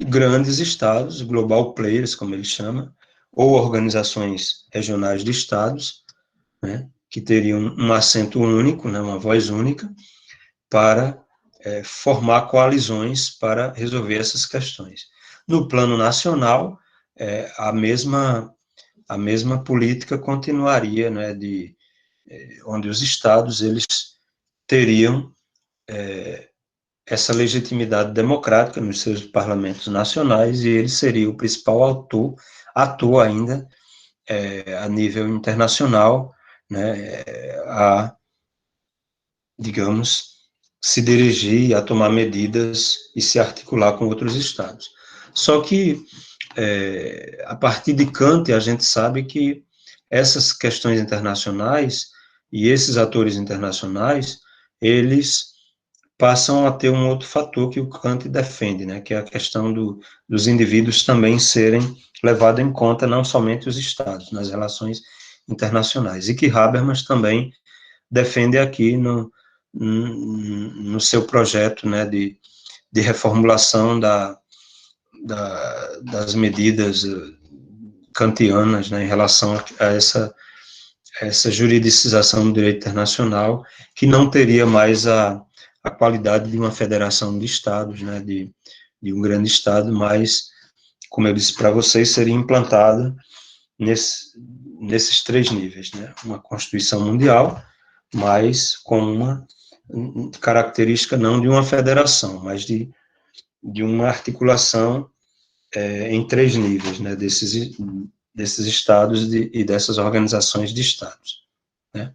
grandes estados, global players, como ele chama, ou organizações regionais de estados, né, que teriam um assento único, né, uma voz única, para formar coalizões para resolver essas questões. No plano nacional, a mesma política continuaria, né, onde os estados eles teriam essa legitimidade democrática nos seus parlamentos nacionais e ele seria o principal ator ainda a nível internacional, né, digamos, se dirigir a tomar medidas e se articular com outros estados. Só que, a partir de Kant, a gente sabe que essas questões internacionais e esses atores internacionais, eles passam a ter um outro fator que o Kant defende, né, que é a questão dos indivíduos também serem levados em conta, não somente os estados, nas relações internacionais, e que Habermas também defende aqui no seu projeto, né, de reformulação das medidas kantianas, né, em relação a essa juridicização do direito internacional, que não teria mais a qualidade de uma federação de estados, né, de um grande estado, mas, como eu disse para vocês, seria implantada nesses três níveis, né, uma Constituição Mundial, mas com uma característica não de uma federação, mas de uma articulação em três níveis, né, desses estados e dessas organizações de estados, né.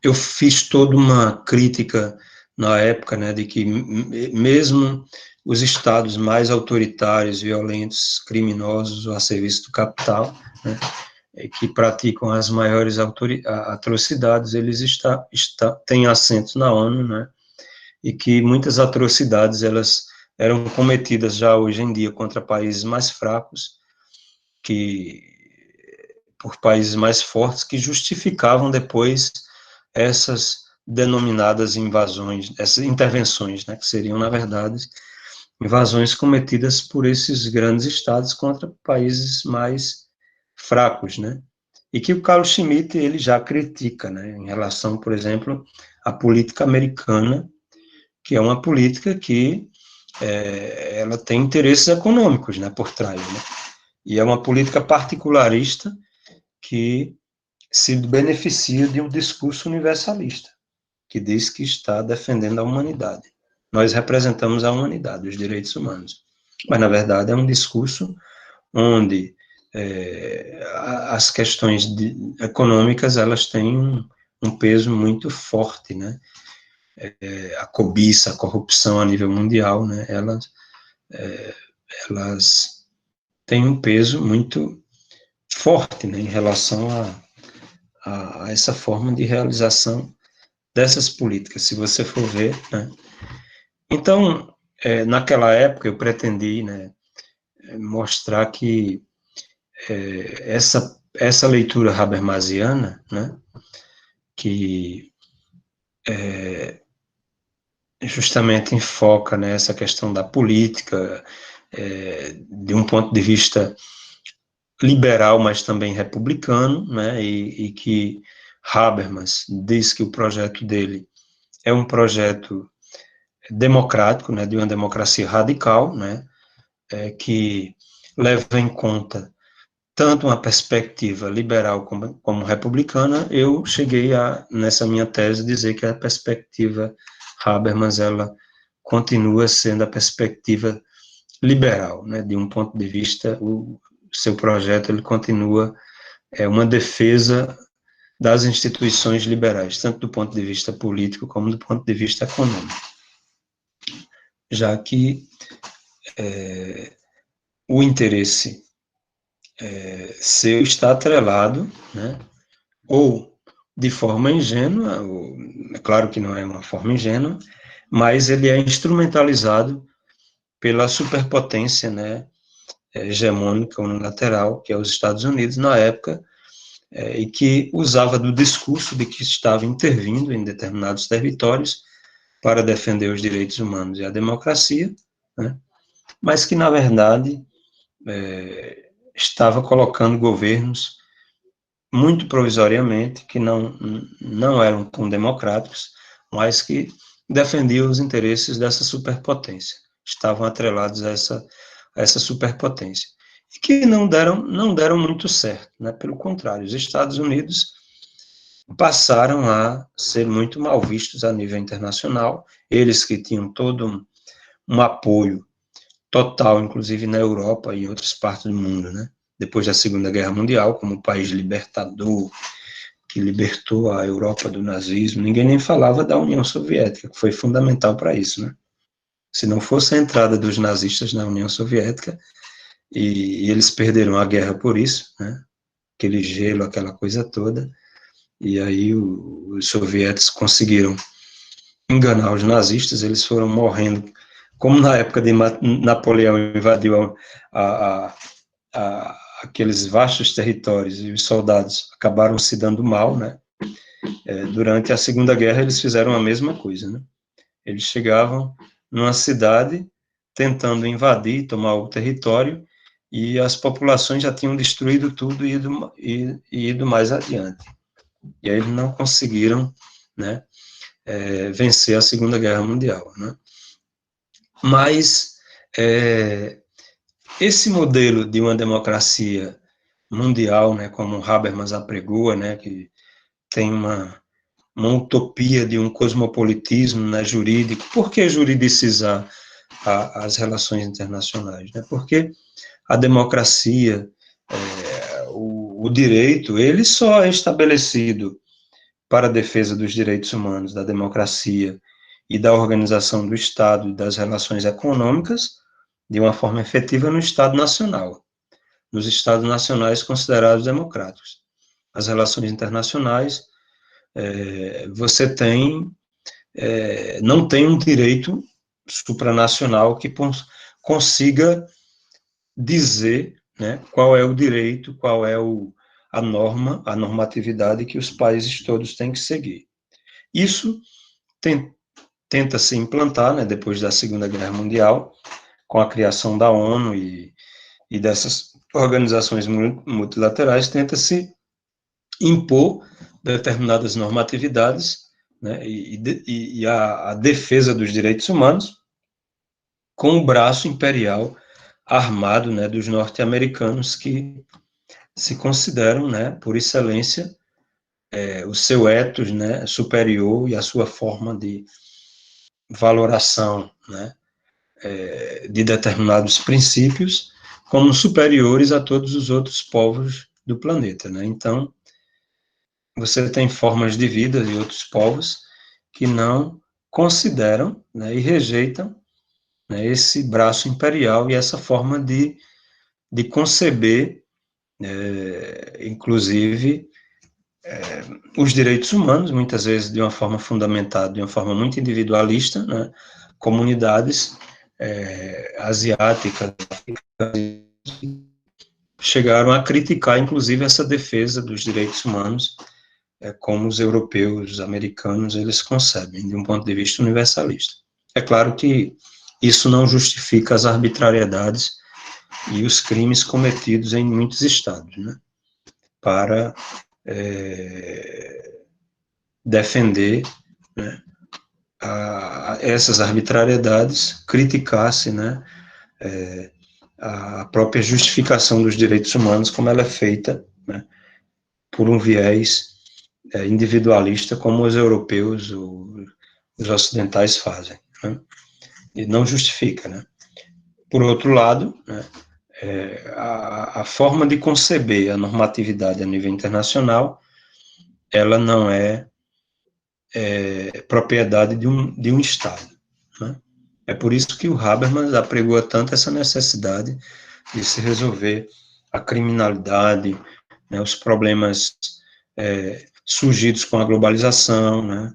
Eu fiz toda uma crítica na época, né, de que mesmo os estados mais autoritários, violentos, criminosos, a serviço do capital, né, que praticam as maiores atrocidades, eles têm assento na ONU, né, e que muitas atrocidades, elas eram cometidas já hoje em dia contra países mais fracos, por países mais fortes, que justificavam depois essas denominadas invasões, essas intervenções, né, que seriam, na verdade, invasões cometidas por esses grandes estados contra países mais fracos, né, e que o Carl Schmitt, ele já critica, né, em relação, por exemplo, à política americana, que é uma política que ela tem interesses econômicos, né, por trás, né? E é uma política particularista que se beneficia de um discurso universalista, que diz que está defendendo a humanidade. Nós representamos a humanidade, os direitos humanos. Mas, na verdade, é um discurso onde as questões econômicas, elas têm um peso muito forte, né? A cobiça, a corrupção a nível mundial, né? Elas têm um peso muito forte, né, em relação a essa forma de realização dessas políticas, se você for ver, né. Então, naquela época, eu pretendi, né, mostrar que essa leitura habermasiana, né, que justamente enfoca, né, essa questão da política, de um ponto de vista liberal, mas também republicano, né, e que Habermas diz que o projeto dele é um projeto democrático, né, de uma democracia radical, né, que leva em conta tanto uma perspectiva liberal como republicana. Eu cheguei nessa minha tese, dizer que a perspectiva Habermas, ela continua sendo a perspectiva liberal, né, de um ponto de vista, o seu projeto, ele continua uma defesa das instituições liberais, tanto do ponto de vista político como do ponto de vista econômico, já que o interesse seu está atrelado, né, ou de forma ingênua, é claro que não é uma forma ingênua, mas ele é instrumentalizado pela superpotência, né, hegemônica unilateral, que é os Estados Unidos, na época, e que usava do discurso de que estava intervindo em determinados territórios para defender os direitos humanos e a democracia, né, mas que, na verdade, estava colocando governos muito provisoriamente, que não eram tão democráticos, mas que defendiam os interesses dessa superpotência, estavam atrelados a essa superpotência, e que não deram muito certo, né? Pelo contrário, os Estados Unidos passaram a ser muito mal vistos a nível internacional, eles que tinham todo um apoio total, inclusive na Europa e em outras partes do mundo, né? Depois da Segunda Guerra Mundial, como país libertador, que libertou a Europa do nazismo, ninguém nem falava da União Soviética, que foi fundamental para isso, né? Se não fosse a entrada dos nazistas na União Soviética, e eles perderam a guerra por isso, né? Aquele gelo, aquela coisa toda, e aí os soviéticos conseguiram enganar os nazistas, eles foram morrendo, como na época de Napoleão invadiu aqueles vastos territórios, e os soldados acabaram se dando mal, né? Durante a Segunda Guerra, eles fizeram a mesma coisa, né? Eles chegavam numa cidade, tentando invadir, tomar o território, e as populações já tinham destruído tudo e ido mais adiante. E aí eles não conseguiram, né, vencer a Segunda Guerra Mundial, né? Mas esse modelo de uma democracia mundial, né, como Habermas apregoa, né, que tem uma utopia de um cosmopolitismo, né, jurídico. Por que juridicizar as relações internacionais? Né? Porque a democracia, o direito, ele só é estabelecido para a defesa dos direitos humanos, da democracia e da organização do Estado e das relações econômicas de uma forma efetiva no Estado Nacional, nos Estados nacionais considerados democráticos. As relações internacionais, você não tem um direito supranacional que consiga dizer, né, qual é o direito, qual é a norma, a normatividade que os países todos têm que seguir. Isso tenta se implantar, né, depois da Segunda Guerra Mundial, com a criação da ONU e dessas organizações multilaterais, tenta-se impor determinadas normatividades, né, e a defesa dos direitos humanos, com o braço imperial armado, né, dos norte-americanos, que se consideram, né, por excelência, o seu ethos, né, superior, e a sua forma de valoração, né, de determinados princípios como superiores a todos os outros povos do planeta, né? Então, você tem formas de vida de outros povos que não consideram, né, e rejeitam, né, esse braço imperial e essa forma de conceber, inclusive, os direitos humanos, muitas vezes de uma forma fundamentada, de uma forma muito individualista, né, comunidades asiáticas chegaram a criticar, inclusive, essa defesa dos direitos humanos, como os europeus, os americanos, eles concebem, de um ponto de vista universalista. É claro que isso não justifica as arbitrariedades e os crimes cometidos em muitos estados, né, para defender, né, essas arbitrariedades, criticar-se, né, a própria justificação dos direitos humanos, como ela é feita, né, por um viés individualista, como os europeus, os ocidentais fazem, né, e não justifica, né. Por outro lado, né, a forma de conceber a normatividade a nível internacional, ela não é propriedade de um Estado, né. É por isso que o Habermas apregou tanto essa necessidade de se resolver a criminalidade, né, os problemas surgidos com a globalização, né,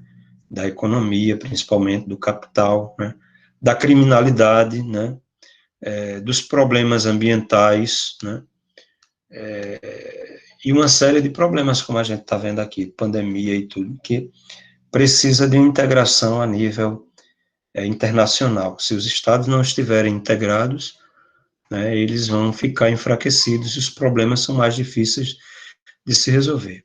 da economia, principalmente do capital, né, da criminalidade, né, dos problemas ambientais, né, e uma série de problemas, como a gente está vendo aqui, pandemia e tudo, que precisa de uma integração a nível internacional. Se os Estados não estiverem integrados, né, eles vão ficar enfraquecidos e os problemas são mais difíceis de se resolver.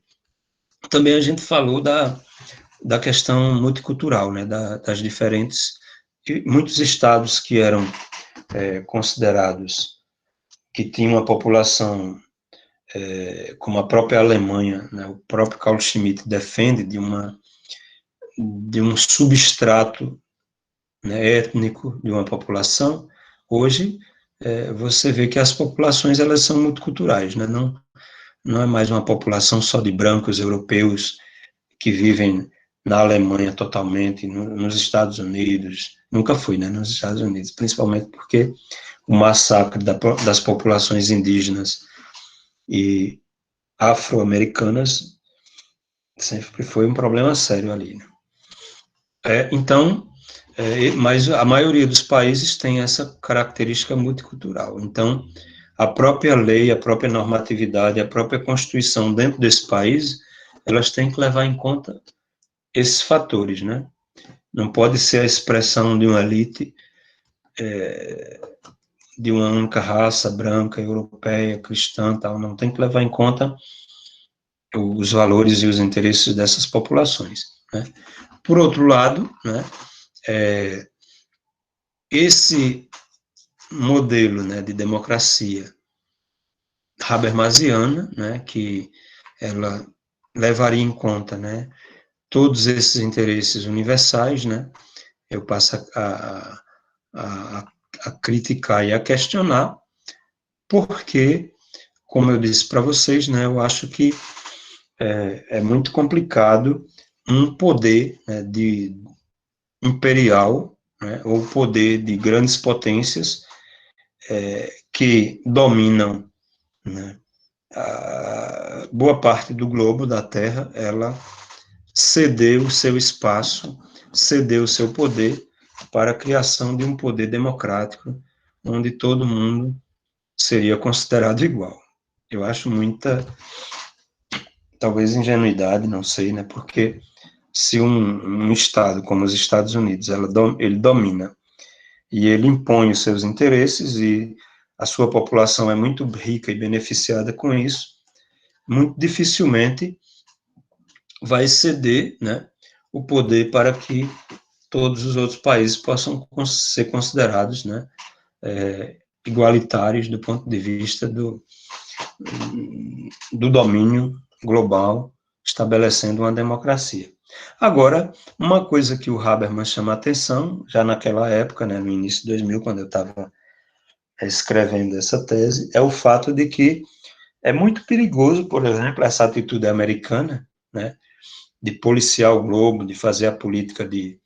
Também a gente falou da questão multicultural, né, das diferentes, muitos estados que eram considerados, que tinham uma população, como a própria Alemanha, né, o próprio Carl Schmitt defende de um substrato, né, étnico de uma população. Hoje, você vê que as populações, elas são multiculturais, né, não é mais uma população só de brancos europeus que vivem na Alemanha totalmente, nos Estados Unidos, nunca foi, né, nos Estados Unidos, principalmente porque o massacre das populações indígenas e afro-americanas sempre foi um problema sério ali, né. Então, mas a maioria dos países tem essa característica multicultural. Então, a própria lei, a própria normatividade, a própria Constituição dentro desse país, elas têm que levar em conta esses fatores, né? Não pode ser a expressão de uma elite, de uma única raça branca, europeia, cristã, tal. Não, tem que levar em conta os valores e os interesses dessas populações, né? Por outro lado, né, esse modelo, né, de democracia habermasiana, né, que ela levaria em conta, né, todos esses interesses universais, né, eu passo a criticar e a questionar, porque, como eu disse para vocês, né, eu acho que é muito complicado um poder, né, imperial, né, ou poder de grandes potências que dominam, né, boa parte do globo da Terra, ela cedeu o seu espaço, cedeu o seu poder para a criação de um poder democrático, onde todo mundo seria considerado igual. Eu acho muita, talvez, ingenuidade, não sei, né, porque se um Estado como os Estados Unidos, ele domina e ele impõe os seus interesses e a sua população é muito rica e beneficiada com isso, muito dificilmente vai ceder, né, o poder para que todos os outros países possam ser considerados, né, igualitários do ponto de vista do domínio global, estabelecendo uma democracia. Agora, uma coisa que o Habermas chama a atenção, já naquela época, né, no início de 2000, quando eu estava escrevendo essa tese, é o fato de que é muito perigoso, por exemplo, essa atitude americana, né, de policiar o globo, de fazer a política de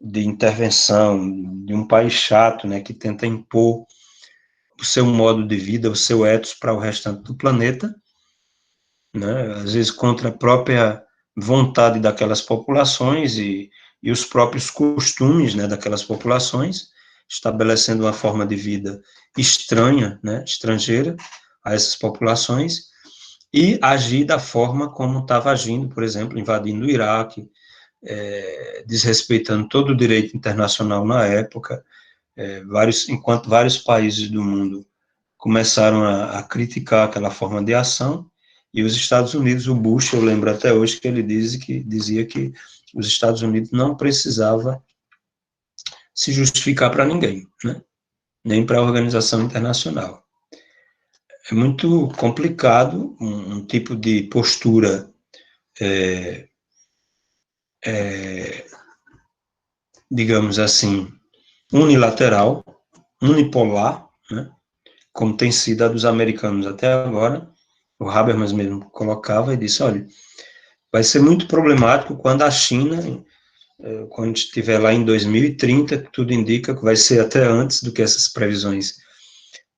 intervenção, de um país chato, né, que tenta impor o seu modo de vida, o seu ethos para o restante do planeta, né, às vezes contra a própria vontade daquelas populações e os próprios costumes, né, daquelas populações, estabelecendo uma forma de vida estranha, né, estrangeira a essas populações, e agir da forma como estava agindo, por exemplo, invadindo o Iraque, desrespeitando todo o direito internacional na época, enquanto vários países do mundo começaram a criticar aquela forma de ação, e os Estados Unidos, o Bush, eu lembro até hoje que ele dizia que os Estados Unidos não precisava se justificar para ninguém, né? Nem para a organização internacional. É muito complicado um tipo de postura digamos assim, unilateral, unipolar, né? Como tem sido a dos americanos até agora. O Habermas mesmo colocava e disse, olha, vai ser muito problemático quando a China, quando estiver lá em 2030, tudo indica que vai ser até antes do que essas previsões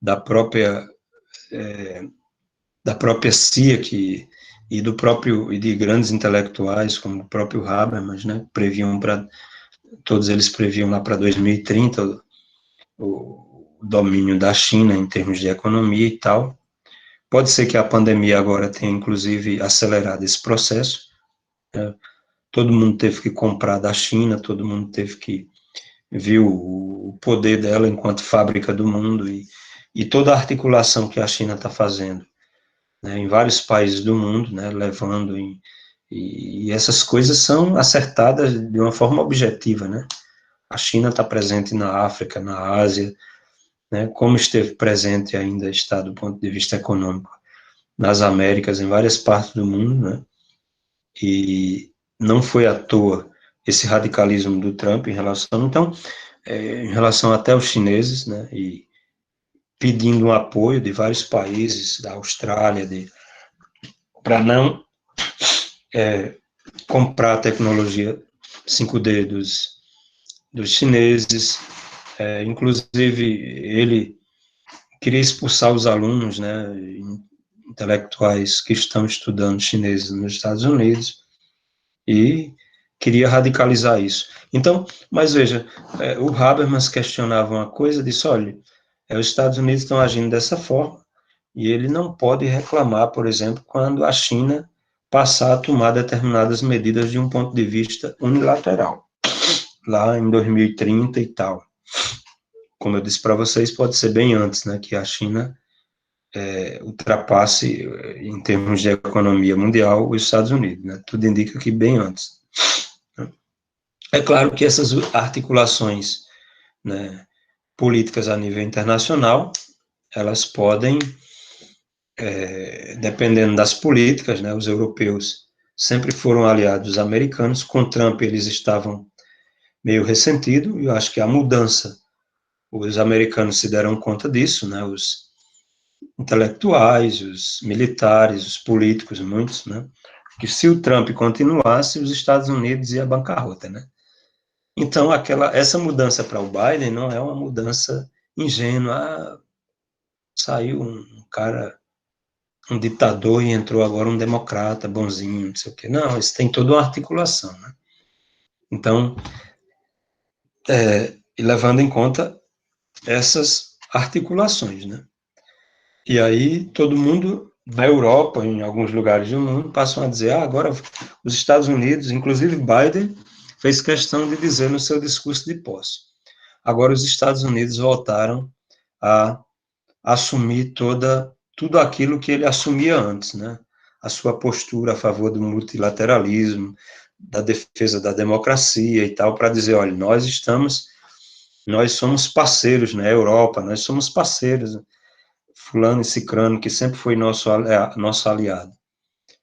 da própria CIA e de grandes intelectuais, como o próprio Habermas, né, todos eles previam lá para 2030 o domínio da China em termos de economia e tal. Pode ser que a pandemia agora tenha, inclusive, acelerado esse processo. Né? Todo mundo teve que comprar da China, todo mundo teve que ver o poder dela enquanto fábrica do mundo e toda a articulação que a China está fazendo, né, em vários países do mundo, né, levando e essas coisas são acertadas de uma forma objetiva, né? A China está presente na África, na Ásia, né, como esteve presente ainda está do ponto de vista econômico nas Américas, em várias partes do mundo, né, e não foi à toa esse radicalismo do Trump em relação, então, em relação até aos chineses, né, e pedindo um apoio de vários países, da Austrália, para não comprar a tecnologia 5D dos chineses, inclusive ele queria expulsar os alunos, né, intelectuais que estão estudando chinês nos Estados Unidos, e queria radicalizar isso. Então, mas veja, o Habermas questionava uma coisa, disse, olha, os Estados Unidos estão agindo dessa forma, e ele não pode reclamar, por exemplo, quando a China passar a tomar determinadas medidas de um ponto de vista unilateral, lá em 2030 e tal. Como eu disse para vocês, pode ser bem antes, né, que a China ultrapasse, em termos de economia mundial, os Estados Unidos, né? Tudo indica que bem antes. É claro que essas articulações, né, políticas a nível internacional, elas podem, dependendo das políticas, né, os europeus sempre foram aliados dos americanos, com Trump eles estavam meio ressentidos, e eu acho que a mudança, os americanos se deram conta disso, né, os intelectuais, os militares, os políticos, muitos, né, que se o Trump continuasse, os Estados Unidos ia à bancarrota, né. Então, essa mudança para o Biden não é uma mudança ingênua, saiu um cara, um ditador e entrou agora um democrata bonzinho, não sei o quê. Não, isso tem toda uma articulação, né. Então, e levando em conta essas articulações, né. E aí todo mundo, na Europa, em alguns lugares do mundo, passam a dizer, agora os Estados Unidos, inclusive Biden, fez questão de dizer no seu discurso de posse, agora os Estados Unidos voltaram a assumir tudo aquilo que ele assumia antes, né? A sua postura a favor do multilateralismo, da defesa da democracia e tal, para dizer, olha, nós somos parceiros, né, Europa, nós somos parceiros, fulano e cicrano, que sempre foi nosso aliado,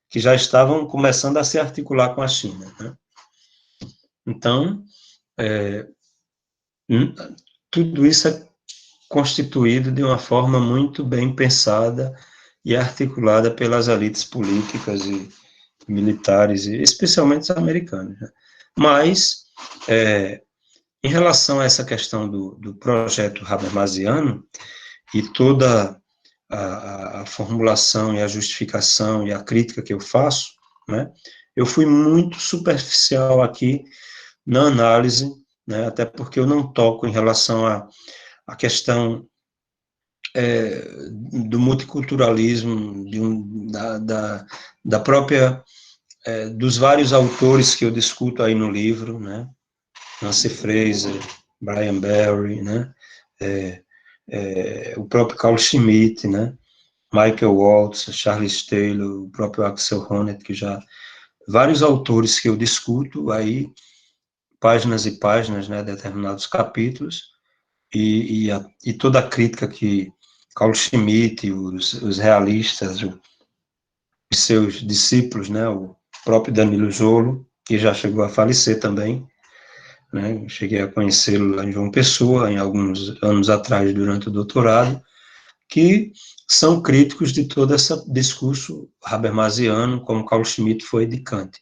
que já estavam começando a se articular com a China, né? Então, tudo isso é constituído de uma forma muito bem pensada e articulada pelas elites políticas e militares, e especialmente os americanos, né? Mas, em relação a essa questão do projeto Habermasiano, e toda a formulação e a justificação e a crítica que eu faço, né, eu fui muito superficial aqui na análise, né, até porque eu não toco em relação à questão do multiculturalismo, da própria, dos vários autores que eu discuto aí no livro, né, Nancy Fraser, Brian Barry, né, o próprio Carl Schmitt, né, Michael Waltz, Charles Taylor, o próprio Axel Honneth, que já, vários autores que eu discuto aí, páginas e páginas, né, determinados capítulos, e toda a crítica que Carl Schmitt, os realistas, os seus discípulos, né, o próprio Danilo Jolo, que já chegou a falecer também, né, cheguei a conhecê-lo lá em João Pessoa, em alguns anos atrás, durante o doutorado, que são críticos de todo esse discurso habermasiano, como Carl Schmitt foi de Kant.